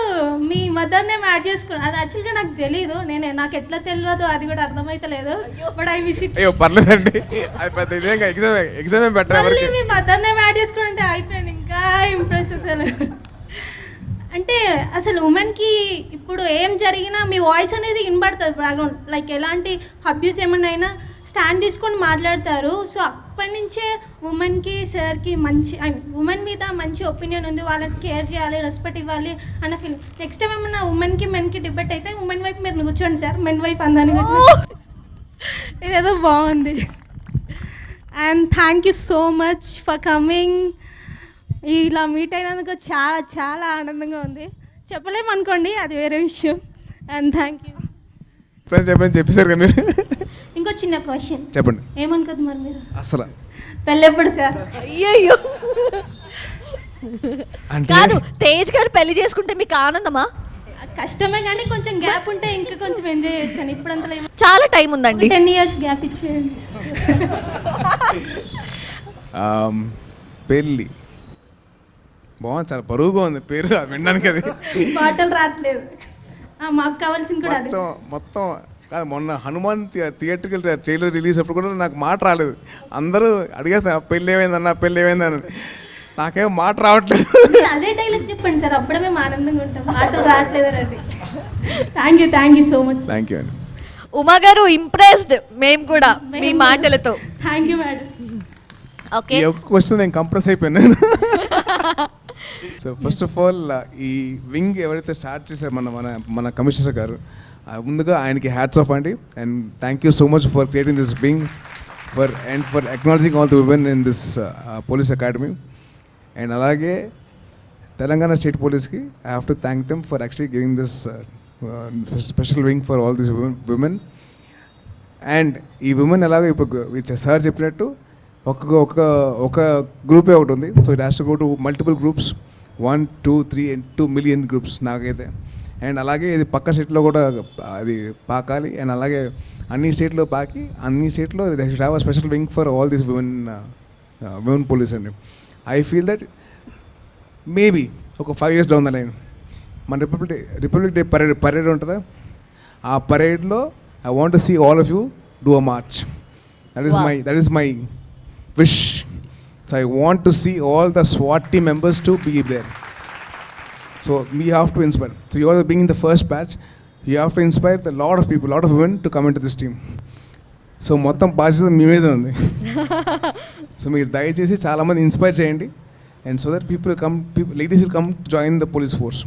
మీ మదర్ నేమ్ యాడ్ చేసుకున్నాను. అది యాక్చువల్గా నాకు తెలీదు, నాకు ఎట్లా తెలియదు, అది కూడా అర్థమైతలేదు. But I miss it. పర్లేదండి, మళ్ళీ మీ మదర్ నేమ్ యాడ్ చేసుకుంటే అయిపోయింది. ఇంకా ఇంప్రెస్ అసలు. అంటే అసలు ఉమెన్కి ఇప్పుడు ఏం జరిగినా మీ వాయిస్ అనేది వినబడుతుంది బ్యాక్గ్రౌండ్, లైక్ ఎలాంటి అబ్యూస్ ఏమన్నా అయినా స్టాండ్ తీసుకొని మాట్లాడతారు. సో అప్పటి నుంచే ఉమెన్కి సార్కి మంచి ఉమెన్ మీద మంచి ఒపీనియన్ ఉంది, వాళ్ళకి కేర్ చేయాలి, రెస్పెక్ట్ ఇవ్వాలి అన్న ఫీల్. నెక్స్ట్ టైం ఏమన్నా ఉమెన్కి మెన్కి డిబేట్ అయితే ఉమెన్ వైపు మీరు కూర్చోండి సార్, మెన్ వైపు అందాన్ని కూర్చోండి. ఇదేదో బాగుంది. And thank you so much for coming. ఇలా మీట్ అయినందుకు చాలా చాలా ఆనందంగా ఉంది, చెప్పలేమనుకోండి, అది వేరే విషయం. And thank you. చెప్పేశారు కదా మీరు. ఇంకో చిన్న క్వశ్చన్ చెప్పండి. ఏమనుకోద్దు మరి మీరు, అసలు పెళ్ళెప్పుడు సార్? అయ్యో కాదు, తేజ్ గారు పెళ్లి చేసుకుంటే మీకు ఆనందమా? కష్టమే కానీ కొంచెం గ్యాప్ ఉంటే ఇంకా కొంచెం ఎంజాయ్ చేయొచ్చాను. ఇప్పుడు అంతలో చాలా టైం ఉందండి, 10 years గ్యాప్ ఇచ్చేయండి. పెళ్ళి బాగుంది, చాలా బరువుగా ఉంది పేరు వినడానికి. అది మాటలు రావట్లేదు. మాకు కావాల్సింది కూడా అది. మొత్తం కాదు, మొన్న హనుమాన్ థియేటర్కి ట్రైలర్ రిలీజ్ అప్పుడు కూడా నాకు మాట రాలేదు. అందరూ అడిగేస్తారు పెళ్ళి ఏమైందన్నా, పెళ్ళి ఏమైందని. నాకేం మాట రావట్లేదు. అదే డైలాగ్ చెప్పండి సార్, అప్పుడే మేము ఆనందంగా ఉంటాం. మాటలు రావట్లేదు అండి. Thank you so much. Thank you అండి. ఉమా గారు ఇంప్రెస్డ్ మేము కూడా మీ మాటలతో. Thank you madam. ఓకే ఈ ఒక్క క్వశ్చన్ నేను కంప్రెస్ అయిపోయాను. సో ఫస్ట్ ఆఫ్ ఆల్ ఈ వింగ్ ఎవరైతే స్టార్ట్ చేశారు మన మన మన కమిషనర్ గారు, ముందుగా ఆయనకి హ్యాట్స్ ఆఫ్ అండి. And thank you so much for creating this wing for acknowledging all the women in this police academy. And అలాగే తెలంగాణ స్టేట్ పోలీస్కి I have to thank them for actually giving this special wing for all these women. And ఈ women ఎలాగో ఇప్పుడు sir చెప్పినట్టు ఒక గ్రూపే ఒకటి ఉంది. So it has to go to multiple groups, 1, 2, 3 and 2 million groups నాకైతే. అండ్ అలాగే ఇది పక్క స్టేట్లో కూడా అది పాకాలి. అండ్ అలాగే అన్ని స్టేట్లో పాకి అన్ని స్టేట్లో they should have a special wing for all these women police అండి. ఐ ఫీల్ దట్ మేబీ ఒక 5 years డౌన్ ద లైన్ మన రిపబ్లిక్ డే పరేడ్ ఉంటుందా, ఆ పరేడ్లో I want to see all of you do a march. That is my wish. So I want to see all the SWAT team members to be there. So we have to inspire. So you are being in the first batch. You have to inspire a lot of people, a lot of women to come into this team. So మొత్తం బాధ్యత మీ మీద ఉంది. So మీరు దయచేసి చాలామంది inspire చేయండి. And so that ladies will come join the police force.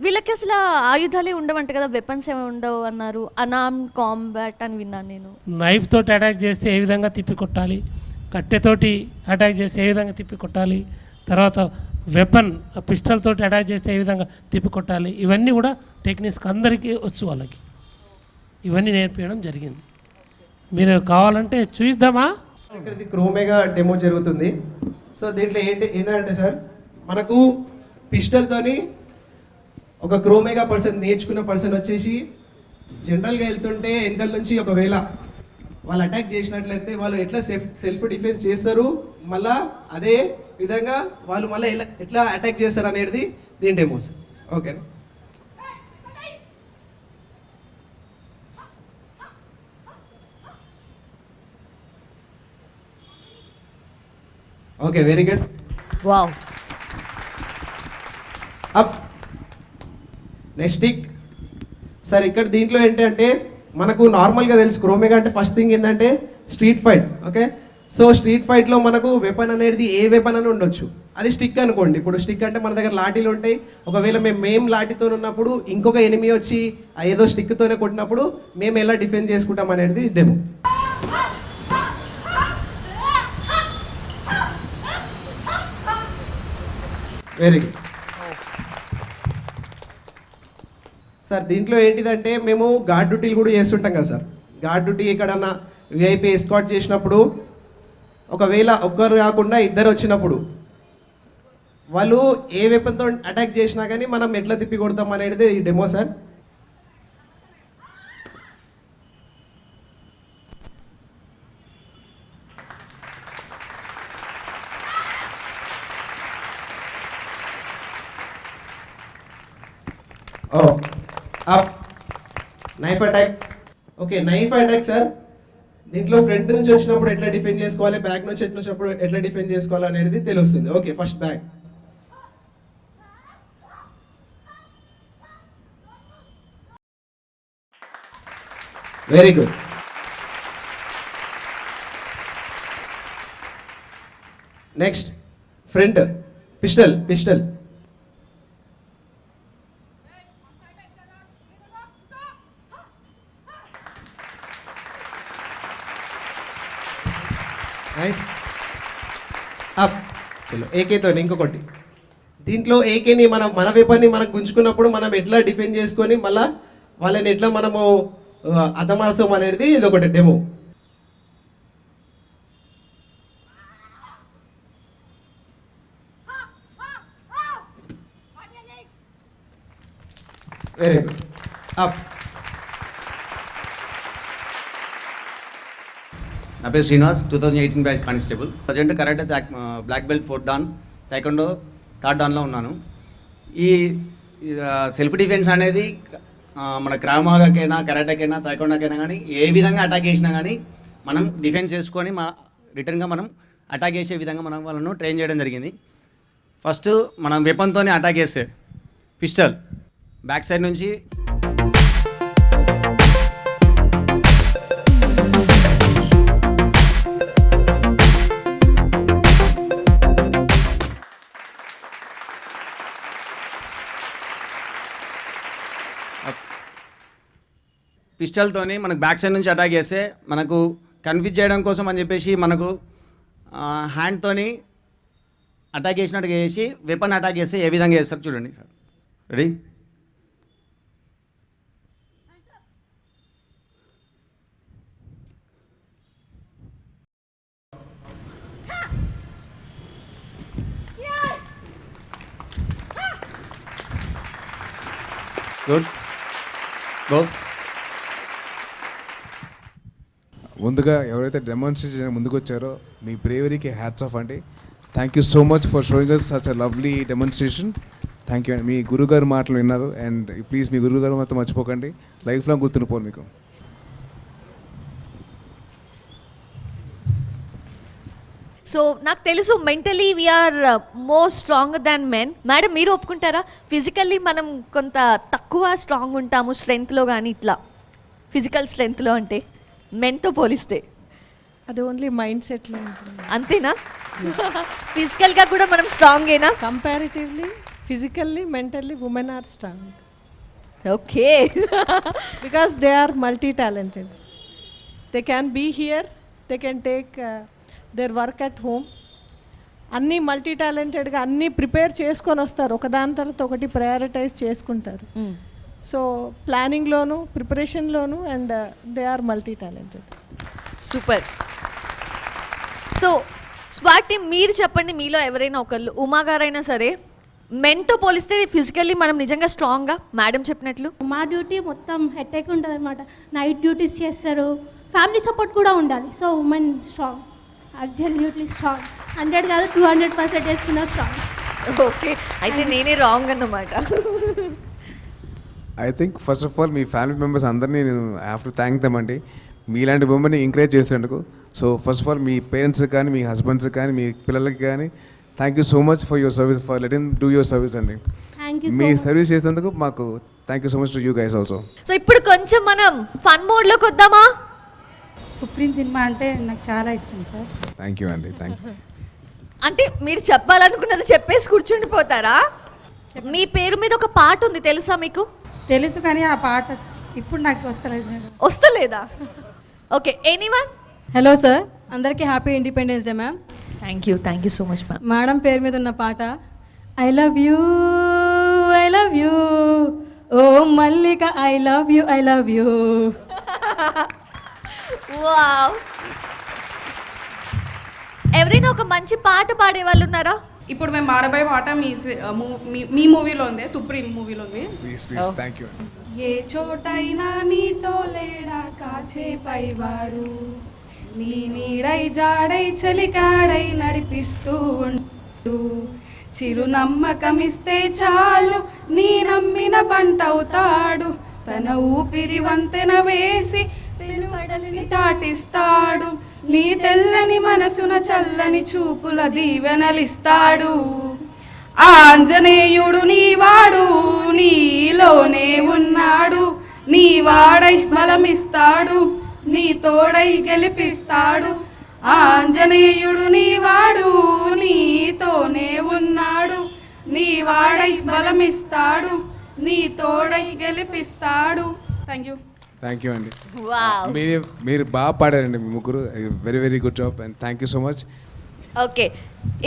వీళ్ళకి అసలు ఆయుధాలే ఉండవంట కదా, వెపన్స్ ఏమి ఉండవు అన్నారు. అనార్మ్ కాంబాట్ అని విన్నాను నేను. నైఫ్ తోటి అటాక్ చేస్తే ఏ విధంగా తిప్పి కొట్టాలి, కట్టెతోటి అటాక్ చేస్తే ఏ విధంగా తిప్పి కొట్టాలి, తర్వాత వెపన్ పిస్టల్ తోటి అటాక్ చేస్తే ఏ విధంగా తిప్పి కొట్టాలి, ఇవన్నీ కూడా టెక్నిక్స్ అందరికీ వచ్చు. వాళ్ళకి ఇవన్నీ నేర్పించడం జరిగింది. మీరు కావాలంటే చూద్దామా? ఇక్కడ క్రోమేగా డెమో జరుగుతుంది. సో దీంట్లో ఏంటంటే సార్, మనకు పిస్టల్తోని ఒక క్రోమేగా నేర్చుకున్న పర్సన్ వచ్చేసి జనరల్గా వెళ్తుంటే వెనకాల నుంచి ఒకవేళ వాళ్ళు అటాక్ చేసినట్లయితే వాళ్ళు ఎట్లా సెల్ఫ్ డిఫెన్స్ చేస్తారు, మళ్ళా అదే విధంగా వాళ్ళు మళ్ళీ ఎట్లా అటాక్ చేస్తారు అనేది దీని డెమో సార్. ఓకేనా? Okay, very good. Wow. Up next stick sir. ఇక్కడ దీంట్లో ఏంటంటే మనకు నార్మల్గా తెలుసు క్రోమేగా అంటే ఫస్ట్ థింగ్ ఏంటంటే street fight. Okay, so street ఫైట్లో మనకు వెపన్ అనేది ఏ వెపన్ అని ఉండొచ్చు. అది స్టిక్ అనుకోండి. ఇప్పుడు స్టిక్ అంటే మన దగ్గర లాఠీలు ఉంటాయి. ఒకవేళ మేము లాఠీతో ఉన్నప్పుడు ఇంకొక ఎనిమి వచ్చి ఏదో స్టిక్తోనే కొట్టినప్పుడు మేము ఎలా డిఫెండ్ చేసుకుంటాం అనేది డెమో. Very good sir. దీంట్లో ఏంటిదంటే మేము గార్డ్ డ్యూటీలు కూడా చేస్తుంటాం కదా సార్. గార్డ్ డ్యూటీ ఎక్కడన్నా విఐపీ ఎస్కాట్ చేసినప్పుడు ఒకవేళ ఒక్కరు కాకుండా ఇద్దరు వచ్చినప్పుడు వాళ్ళు ఏ వెపన్తో అటాక్ చేసినా కానీ మనం ఎట్లా తిప్పి కొడతాం అనేది ఈ demo sir. Knife attack. Okay, knife attack sir. దీంట్లో ఫ్రంట్ నుంచి వచ్చినప్పుడు ఎట్లా డిఫెండ్ చేసుకోవాలి, బ్యాక్ నుంచి వచ్చినప్పుడు ఎట్లా డిఫెండ్ చేసుకోవాలి అనేది తెలుస్తుంది. Okay, first back. Very good. Next front pistol. Nice. Up. చలో, ఏకేతో ఇంకొకటి. దీంట్లో ఏకేని మన వెపన్ని మనం గుంజుకున్నప్పుడు మనం ఎట్లా డిఫెండ్ చేసుకొని మళ్ళీ వాళ్ళని ఎట్లా మనము అతమార్చం అనేది ఇది ఒకటి డెమో. Very good. అప్. నా పేరు Srinivas, 2018 batch constable. Present karate black belt 4th dan, taekwondo 3rd డాన్లో ఉన్నాను. ఈ సెల్ఫ్ డిఫెన్స్ అనేది మన క్రామాగాకైనా కరాటేకైనా టైకొండోకైనా కానీ ఏ విధంగా అటాక్ చేసినా కానీ మనం డిఫెన్స్ చేసుకొని రిటర్న్గా మనం అటాక్ చేసే విధంగా మనం వాళ్ళను ట్రైన్ చేయడం జరిగింది. ఫస్ట్ మనం వెపన్తోనే అటాక్ చేస్తే పిస్టల్ బ్యాక్ సైడ్ నుంచి పిస్టల్తోని మనకు బ్యాక్ సైడ్ నుంచి అటాక్ చేస్తే మనకు కన్ఫ్యూజ్ చేయడం కోసం అని చెప్పేసి మనకు హ్యాండ్తోని అటాక్ చేసినట్టుగా చేసి వెపన్ అటాక్ చేస్తే ఏ విధంగా చేస్తారు చూడండి సార్. రెడీ? Good go. ముందుగా ఎవరైతే డెమాన్స్ట్రేషన్ ముందుకు వచ్చారో మీ బ్రేవరీకి హ్యాట్స్ ఆఫ్ అండి. Thank you so much for showing us such a lovely demonstration. Thank you అండి. మీ గురుగారు మాటలు విన్నారు అండ్ ప్లీజ్ మీ గురుగారు మాత్రం మర్చిపోకండి, లైఫ్ లాంగ్ గుర్తుండిపోరు మీకు. సో నాకు తెలుసు mentally we are more stronger than men. Madam మీరు ఒప్పుకుంటారా? ఫిజికల్లీ మనం కొంత తక్కువ స్ట్రాంగ్ ఉంటాము స్ట్రెంగ్త్లో, కానీ ఇట్లా ఫిజికల్ స్ట్రెంగ్త్లో అంటే మెన్తో పోలిస్తే అది ఓన్లీ మైండ్ సెట్లో ఉంటుంది. అంతేనా? ఫిజికల్గా కూడా మనం స్ట్రాంగేనా? Comparatively physically mentally women are strong. Okay. Because they are multi talented. They can be here, they can take their work at home. అన్నీ మల్టీ టాలెంటెడ్గా అన్నీ ప్రిపేర్ చేసుకొని వస్తారు, ఒకదాని తర్వాత ఒకటి ప్రయారిటైజ్ చేసుకుంటారు. సో ప్లానింగ్లోను ప్రిపరేషన్లోను and they are multi talented. Super. So Swathi మీరు చెప్పండి, మీలో ఎవరైనా ఒకళ్ళు, ఉమా గారైనా సరే, మెన్తో పోలిస్తే ఫిజికల్లీ మనం నిజంగా స్ట్రాంగ్గా మేడం చెప్పినట్లు? మా డ్యూటీ మొత్తం హెక్టిక్ ఉంటుంది అనమాట. నైట్ డ్యూటీస్ చేస్తారు, ఫ్యామిలీ సపోర్ట్ కూడా ఉండాలి. So women strong, absolutely strong. 100 కాదు 200% వేసుకున్న స్ట్రాంగ్. ఓకే, అయితే నేనే రాంగ్ అన్నమాట. I think first of all me family members అందరినీ నేను హ్యావ్ టు థ్యాంక్ దెమ్ అండి, మీలాంటి ఉమెన్ని ఎంకరేజ్ చేస్తున్నందుకు. సో ఫస్ట్ ఆఫ్ ఆల్ మీ పేరెంట్స్కి కానీ, మీ హస్బెండ్స్కి కానీ, మీ పిల్లలకి కానీ thank you so much for your service, for letting do your service అండి. మీ సర్వీస్ చేసినందుకు మాకు thank you so much to you guys also. So ఇప్పుడు కొంచెం మనం ఫన్ మోడ్లోకి వద్దామా? సుప్రీం సినిమా అంటే నాకు చాలా ఇష్టం సార్. థ్యాంక్ యూ అండి, థ్యాంక్ యూ. అంటే మీరు చెప్పాలనుకున్నది చెప్పేసి కూర్చుండిపోతారా? మీ పేరు మీద ఒక పాట ఉంది, తెలుసా మీకు? తెలుసు, కానీ ఆ పాట ఇప్పుడు నాకు వస్తలేదా? Okay, anyone? హలో సార్, అందరికీ happy independence day ma'am. Thank you so much ma'am. Madam పేరు మీద ఉన్న పాట ఐ లవ్ యూ ఓ Mallika, I love you. Wow. ఎవరైనా ఒక మంచి పాట పాడే వాళ్ళు ఉన్నారా? ఇప్పుడు మేము పాడబోయే పాట మీ మూవీలో ఉంది, సుప్రీం మూవీలో ఉంది. Please please, thank you. ఏ చోటైనా నీతో లేడా కాచే పైవాడు, నీ నీడై జాడై చలికాడై నడిపిస్తూ ఉంటూ, చిరునమ్మకమిస్తే చాలు నీ నమ్మిన పంటవుతాడు, తన ఊపిరి వంతెన వేసి పెనువడలిని దాటిస్తాడు, నీ తెల్లని మనసున చల్లని చూపుల దీవెనలిస్తాడు. ఆంజనేయుడు నీవాడు, నీలోనే ఉన్నాడు, నీ వాడై బలమిస్తాడు, నీ తోడై గెలిపిస్తాడు. ఆంజనేయుడు నీవాడు, నీతోనే ఉన్నాడు, నీ వాడై బలమిస్తాడు, నీ తోడై గెలిపిస్తాడు. థ్యాంక్ యూ అండి. మీరు బాగా పాడారండి మీ ముగ్గురు, very very good job and thank you so much. Okay,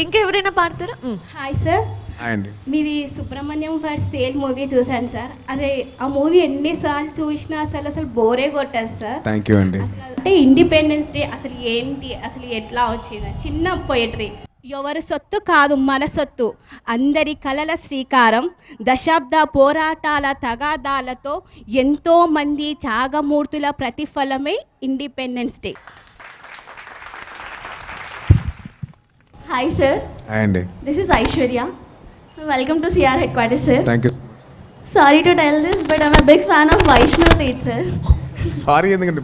ఇంకెవరైనా పాడతారా? హాయ్ సార్, అండి. మీది సుబ్రహ్మణ్యం ఫర్ సేల్ మూవీ చూశాను సార్. అదే ఆ మూవీ ఎన్నిసార్లు చూసినా అసలు బోరే కొట్టేది సార్. థ్యాంక్ యూ అండి. అంటే ఇండిపెండెన్స్ డే అసలు ఏంటి, అసలు ఎట్లా వచ్చింది? చిన్న పోయట్రీ. ఎవరి సొత్తు కాదు మన సొత్తు, అందరి కలల శ్రీకారం, దశాబ్ద పోరాటాల తగాదాలతో ఎంతో మంది త్యాగమూర్తుల ప్రతిఫలమే ఇండిపెండెన్స్ డే. హాయ్ సార్, అండి. This is Aishwarya. Welcome to CR headquarters sir. Thank you. Sorry to tell this but I'm a big fan of Vaishnav Tej sir. Sorry ఎందుకండి,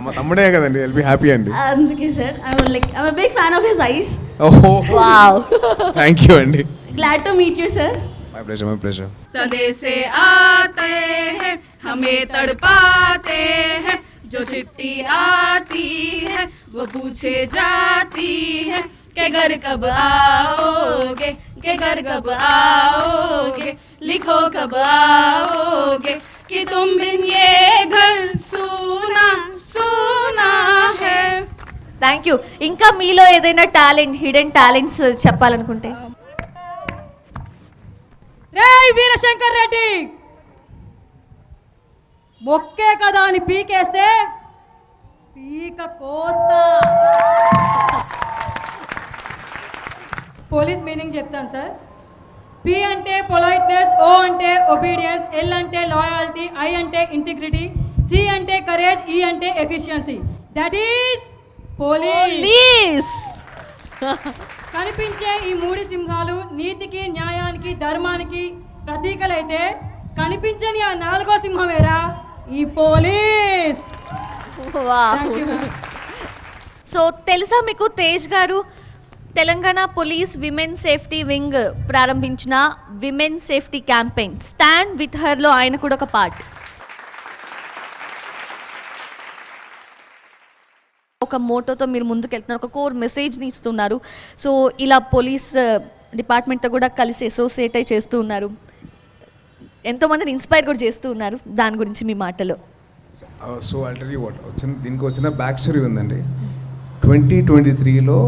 మా తమ్ముడే కదండి, ఐల్ బి హ్యాపీ అండి. అందుకే sir I'm a big fan of his eyes. ఓహో wow, thank you అండి. Glad to meet you sir. My pleasure. सदेश से आते हैं हमें तड़पाते हैं, जो चिट्ठी आती है वो पूछे जाती है कि घर कब आओगे, के घर कब आओगे, लिखो कब आओगे कि तुम बिन ये घर సూనా సూనా హే. Thank you. ఇంకా మీలో ఏదైనా టాలెంట్, హిడెన్ టాలెంట్స్ చెప్పాలనుకుంటే? రే వీరశంకర్ రెడ్డి, మొక్కే కదా అని పీకేస్తే పీక కోస్తా. పోలీస్ మీనింగ్ చెప్తాను సార్. పి అంటే పొలైట్నెస్, ఓ అంటే ఒబీడియన్స్, ఎల్ అంటే లాయల్టీ, ఐ అంటే ఇంటిగ్రిటీ, సి అంటే కరేజ్, ఈ అంటే ఎఫిషియన్సీ. That is police. కనిపించే ఈ 3 సింహాలు నీతికి, న్యాయానికి, ధర్మానికి ప్రతీకలైతే కనిపించని ఆ 4వ సింహమేరా ఈ police. Thank you, ma'am. So తెలుసా మీకు, తేజ్ గారు Telangana police women safety wing ప్రారంభించిన women safety campaign stand with హర్లో ఆయన కూడా ఒక పార్ట్. ఒక మోటోతో మీరు ముందుకెళ్తున్నారు, ఒక కోర్ మెసేజ్ని ఇస్తున్నారు. సో ఇలా పోలీస్ డిపార్ట్మెంట్తో కూడా కలిసి అసోసియేట్ అయి చేస్తూ ఉన్నారు, ఎంతోమందిని ఇన్స్పైర్ కూడా చేస్తూ ఉన్నారు. దాని గురించి మీ మాటలో. సో ఆల్రెడీ దీనికి వచ్చిన బ్యాక్ స్టోరీ ఉందండి. 2023లో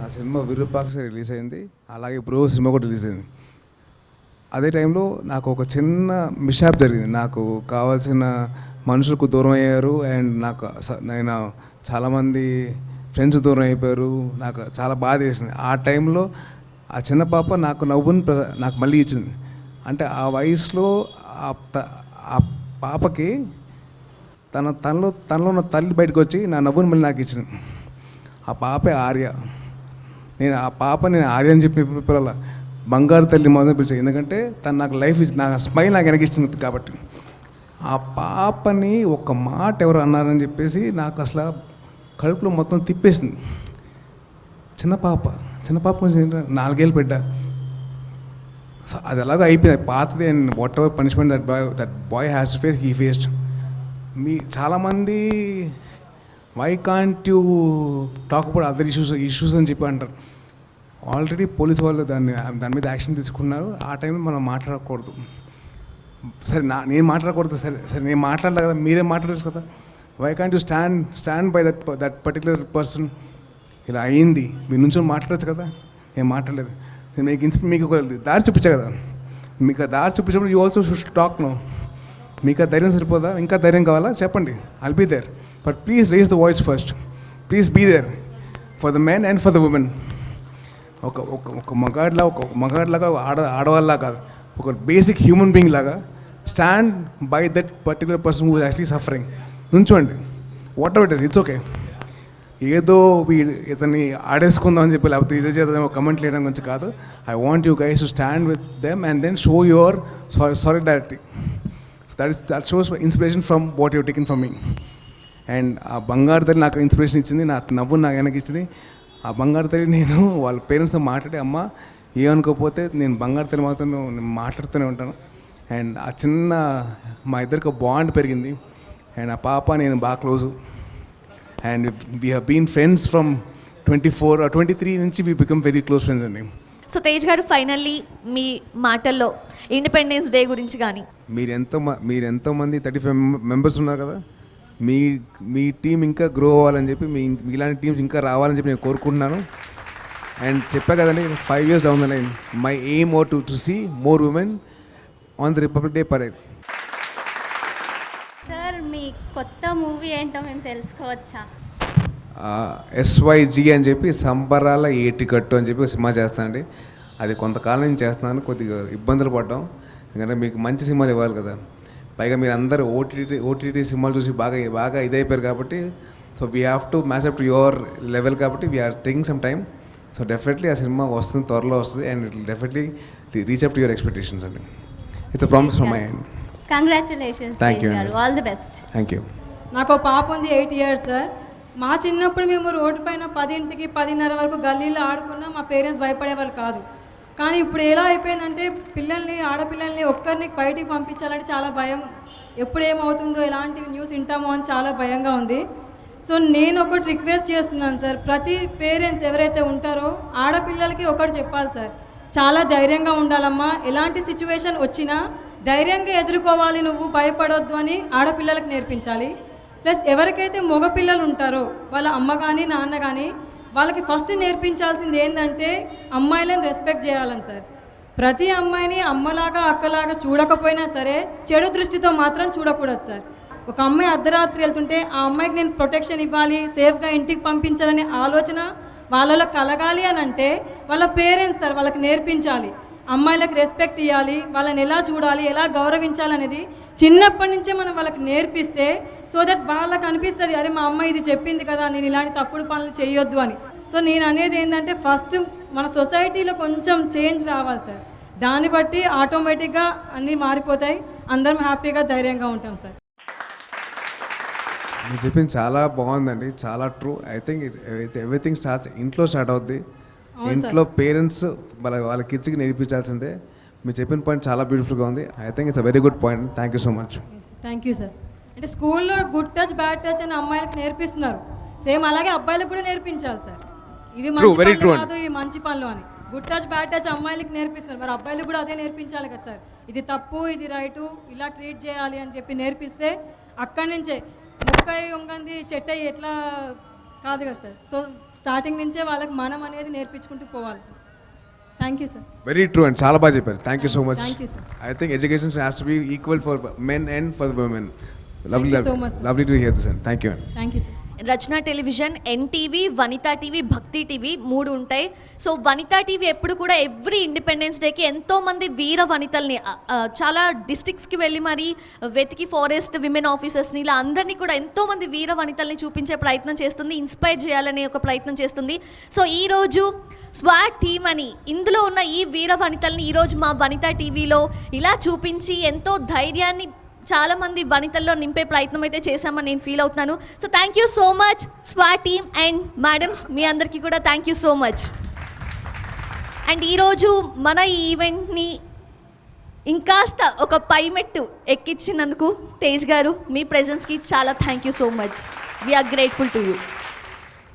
ఆ సినిమా విరూపాక్ష రిలీజ్ అయింది, అలాగే బ్రో సినిమా కూడా రిలీజ్ అయింది. అదే టైంలో నాకు ఒక చిన్న మిషాప్ జరిగింది. నాకు కావాల్సిన మనుషులకు దూరం అయ్యారు అండ్ నేను చాలామంది ఫ్రెండ్స్ దూరం అయిపోయారు. నాకు చాలా బాధ వేసింది. ఆ టైంలో ఆ చిన్న పాప నాకు నవ్వుని నాకు మళ్ళీ ఇచ్చింది. అంటే ఆ వయసులో ఆ పాపకి తనలో ఉన్న తల్లి బయటకు వచ్చి నా నవ్వుని మళ్ళీ నాకు ఇచ్చింది. ఆ పాపే ఆర్య. నేను ఆర్య అని చెప్పి పిల్లల బంగారు తల్లి మొదలు పిలిచాను, ఎందుకంటే తను నాకు లైఫ్ నా స్మైల్ నాకు వెనకిస్తుంది కాబట్టి. ఆ పాపని ఒక మాట ఎవరు అన్నారని చెప్పేసి నాకు అసలు కడుపులో మొత్తం తిప్పేసింది. చిన్న పాప కొంచెం 4 ఏళ్ళు బిడ్డ. సో అది ఎలాగో అయిపోయింది, పాతది. And whatever punishment that boy has to face, he faced. చాలామంది why can't you talk about other issues అని చెప్పి అంటారు. ఆల్రెడీ పోలీసు వాళ్ళు దాని మీద యాక్షన్ తీసుకున్నారు. ఆ టైంలో మనం మాట్లాడకూడదు. సరే నేను మాట్లాడకూడదు, సరే నేను మాట్లాడలే కదా, మీరే మాట్లాడచ్చు కదా. Why can't you stand by that particular person. ఇలా అయింది, మీ నుంచి మాట్లాడచ్చు కదా. నేను మాట్లాడలేదు. నేను మీకు ఒక దారి చూపించా కదా. మీకు ఆ దారి చూపించినప్పుడు you also should talk. No మీకు ఆ ధైర్యం సరిపోదా? ఇంకా ధైర్యం కావాలా? చెప్పండి, I'll be there. But please raise the voice first. Please be there for the men and for the women. ఒక మగాడిలాగా ఆడవాళ్ళలా కాదు, ఒక బేసిక్ హ్యూమన్ బీయింగ్ లాగా stand by that particular person who is actually suffering. నుంచోండి. Whatever it is, it's okay. ఏదో ఇతన్ని ఆడేసుకుందాం అని చెప్పి లేకపోతే ఇదే చేద్దాం కమెంట్ చేయడం గురించి కాదు. I want you guys to stand with them and then show your solidarity. That shows inspiration from what you taken from me. And ఆ బంగారు తల్లి నాకు ఇన్స్పిరేషన్ ఇచ్చింది, నా నవ్వు నాకు వెనక్కి ఇచ్చింది. ఆ బంగారు తల్లి నేను వాళ్ళ పేరెంట్స్తో మాట్లాడి, అమ్మ ఏమనుకోకపోతే నేను బంగారు తల్లి మాత్రం నేను మాట్లాడుతూనే ఉంటాను. అండ్ ఆ చిన్న మా ఇద్దరికి బాండ్ పెరిగింది. అండ్ ఆ పాప నేను బాగా close. And we have been friends from 24 or 23 నుంచి we become very close friends అండి. సో తేజ్ గారు, ఫైనల్లీ మీ మాటల్లో ఇండిపెండెన్స్ డే గురించి కానీ. మీరు ఎంతోమంది 35 మెంబర్స్ ఉన్నారు కదా. మీ టీం ఇంకా గ్రో అవ్వాలని చెప్పి, ఇలాంటి టీమ్స్ ఇంకా రావాలని చెప్పి నేను కోరుకుంటున్నాను. అండ్ చెప్పా కదండి, 5 years down the line my aim are to see more women on the republic day parade. Sir, మీ కొత్త మూవీ ఏంటో మేము తెలుసుకోవచ్చా? SYG అని చెప్పి సంబరాల ఏటికట్టు అని చెప్పి సినిమా చేస్తానండి. అది కొంతకాలం నుంచి చేస్తున్నాను, కొద్దిగా ఇబ్బందులు పడ్డాం. ఎందుకంటే మీకు మంచి సినిమాలు ఇవ్వాలి కదా. పైగా మీరు అందరూ ఓటీటీ సినిమాలు చూసి బాగా ఇదైపోయారు కాబట్టి, so we have to match up to your level కాబట్టి we're taking some time. So definitely ఆ సినిమా వస్తుంది, త్వరలో వస్తుంది. And it will definitely reach up to your expectations అండి. It's a promise from my end. Congratulations. Thank you. All the best. Thank you. నాకు ఒక పాప ఉంది, 8 years సార్. మా చిన్నప్పుడు మేము రోడ్డు పైన 10ంటికి 10:30 వరకు గల్లీలో ఆడుకున్నా మా పేరెంట్స్ భయపడేవాళ్ళు కాదు. కానీ ఇప్పుడు ఎలా అయిపోయిందంటే ఆడపిల్లల్ని ఒక్కరిని బయటికి పంపించాలంటే చాలా భయం. ఎప్పుడేమవుతుందో, ఎలాంటి న్యూస్ వింటామో అని చాలా భయంగా ఉంది. సో నేను ఒకటి రిక్వెస్ట్ చేస్తున్నాను సార్, ప్రతి పేరెంట్స్ ఎవరైతే ఉంటారో ఆడపిల్లలకి ఒకటి చెప్పాలి సార్, చాలా ధైర్యంగా ఉండాలమ్మా. ఎలాంటి సిచ్యువేషన్ వచ్చినా ధైర్యంగా ఎదుర్కోవాలి, నువ్వు భయపడొద్దు అని ఆడపిల్లలకు నేర్పించాలి. ప్లస్ ఎవరికైతే మగపిల్లలు ఉంటారో వాళ్ళ అమ్మ కానీ నాన్న కానీ వాళ్ళకి ఫస్ట్ నేర్పించాల్సింది ఏంటంటే అమ్మాయిలను రెస్పెక్ట్ చేయాలని సార్. ప్రతి అమ్మాయిని అమ్మలాగా అక్కలాగా చూడకపోయినా సరే చెడు దృష్టితో మాత్రం చూడకూడదు సార్. ఒక అమ్మాయి అర్ధరాత్రి వెళ్తుంటే ఆ అమ్మాయికి నేను ప్రొటెక్షన్ ఇవ్వాలి, సేఫ్గా ఇంటికి పంపించాలనే ఆలోచన వాళ్ళలో కలగాలి అని అంటే వాళ్ళ పేరెంట్స్ సార్ వాళ్ళకి నేర్పించాలి. అమ్మాయిలకు రెస్పెక్ట్ ఇవ్వాలి, వాళ్ళని ఎలా చూడాలి, ఎలా గౌరవించాలనేది చిన్నప్పటి నుంచే మనం వాళ్ళకి నేర్పిస్తే సో దట్ వాళ్ళకి అనిపిస్తుంది, అరే మా అమ్మ ఇది చెప్పింది కదా, నేను ఇలాంటి తప్పుడు పనులు చేయొద్దు అని. సో నేను అనేది ఏంటంటే ఫస్ట్ మన సొసైటీలో కొంచెం చేంజ్ రావాలి సార్. దాన్ని బట్టి ఆటోమేటిక్గా అన్నీ మారిపోతాయి, అందరం హ్యాపీగా ధైర్యంగా ఉంటాం సార్. మీరు చెప్పింది చాలా బాగుందండి, చాలా ట్రూ. ఐ థింక్ ఎవ్రీథింగ్ ఇంట్లో స్టార్ట్ అవుద్ది. ఇంట్లో పేరెంట్స్ వాళ్ళ కిడ్స్కి నేర్పించాల్సిందే. మీరు చెప్పిన పాయింట్ చాలా బ్యూటిఫుల్గా ఉంది. I think it's a very good point. Thank you so much. Thank you sir. అంటే స్కూల్లో గుడ్ టచ్ బ్యాడ్ టచ్ అని అమ్మాయిలకు నేర్పిస్తున్నారు, సేమ్ అలాగే అబ్బాయిలకు కూడా నేర్పించాలి సార్. ఇవి మంచి పనులు కాదు, ఇవి మంచి పనులు అని గుడ్ టచ్ బ్యాడ్ టచ్ అమ్మాయిలకు నేర్పిస్తున్నారు, మరి అబ్బాయిలకు కూడా అదే నేర్పించాలి కదా సార్. ఇది తప్పు, ఇది రైటు, ఇలా ట్రీట్ చేయాలి అని చెప్పి నేర్పిస్తే అక్కడి నుంచే ముక్కై ఉంగంది చెట్టయి ఎట్లా కాదు కదా సార్. సో స్టార్టింగ్ నుంచే వాళ్ళకి మనం అనేది నేర్పించుకుంటూ పోవాలి sir. Thank you sir. Very true and చాలా బాగా చెప్పారు. Thank you so much. Thank you sir. I think education has to be equal for men and for women. Thank you so much, sir. Lovely to hear this. Thank you. Thank you sir. Rachana television, NTV, Vanitha TV, భక్తి TV 3 ఉంటాయి. So Vanitha TV ఎప్పుడు కూడా every independence డేకి ఎంతోమంది వీర వనితల్ని చాలా డిస్ట్రిక్ట్స్కి వెళ్ళి మరి వెతికి ఫారెస్ట్ విమెన్ ఆఫీసర్స్ని ఇలా అందరినీ కూడా ఎంతోమంది వీర వనితల్ని చూపించే ప్రయత్నం చేస్తుంది, ఇన్స్పైర్ చేయాలనే ఒక ప్రయత్నం చేస్తుంది. సో ఈరోజు స్వాట్ టీమ్ అని ఇందులో ఉన్న ఈ వీర వనితల్ని ఈరోజు మా వనితా టీవీలో ఇలా చూపించి ఎంతో ధైర్యాన్ని చాలామంది వనితల్లో నింపే ప్రయత్నం అయితే చేశామని నేను ఫీల్ అవుతున్నాను. So thank you so much స్వాట్ టీమ్ అండ్ మేడమ్స్, మీ అందరికీ కూడా thank you so much. And ఈరోజు మన ఈ ఈవెంట్ని ఇంకాస్త ఒక పైమెట్టు ఎక్కించినందుకు తేజ్ గారు, మీ ప్రెజెన్స్కి చాలా thank you so much. We're grateful to you.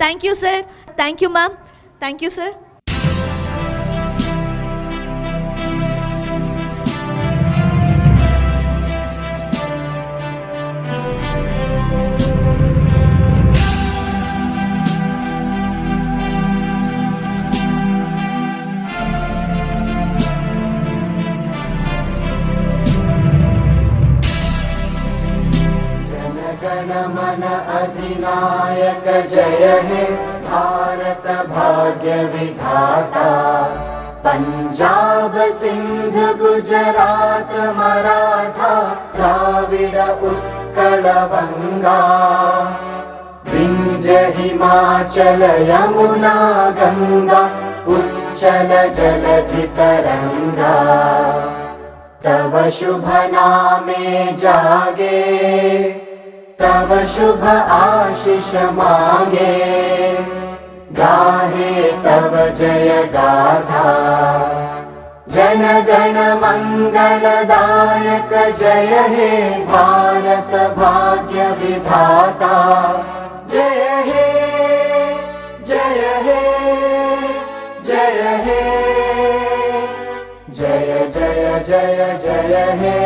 Thank you sir. Thank you ma'am. Thank you sir. जनगणमन अधिनायक जय हे भारत भाग्य विधाता, पंजाब सिंध गुजरात मराठा द्राविड उत्कल बंगा, विंध्य हिमाचल यमुना गंगा उच्चल जलधि तरंगा, तव शुभ नामे जागे, तव शुभ आशीष मांगे, गाहे तव जय गाथा, जन गण मंगलदायक जय हे भारत भाग्य विधाता, जय हे जय हे जय हे जय जय जय जय हे।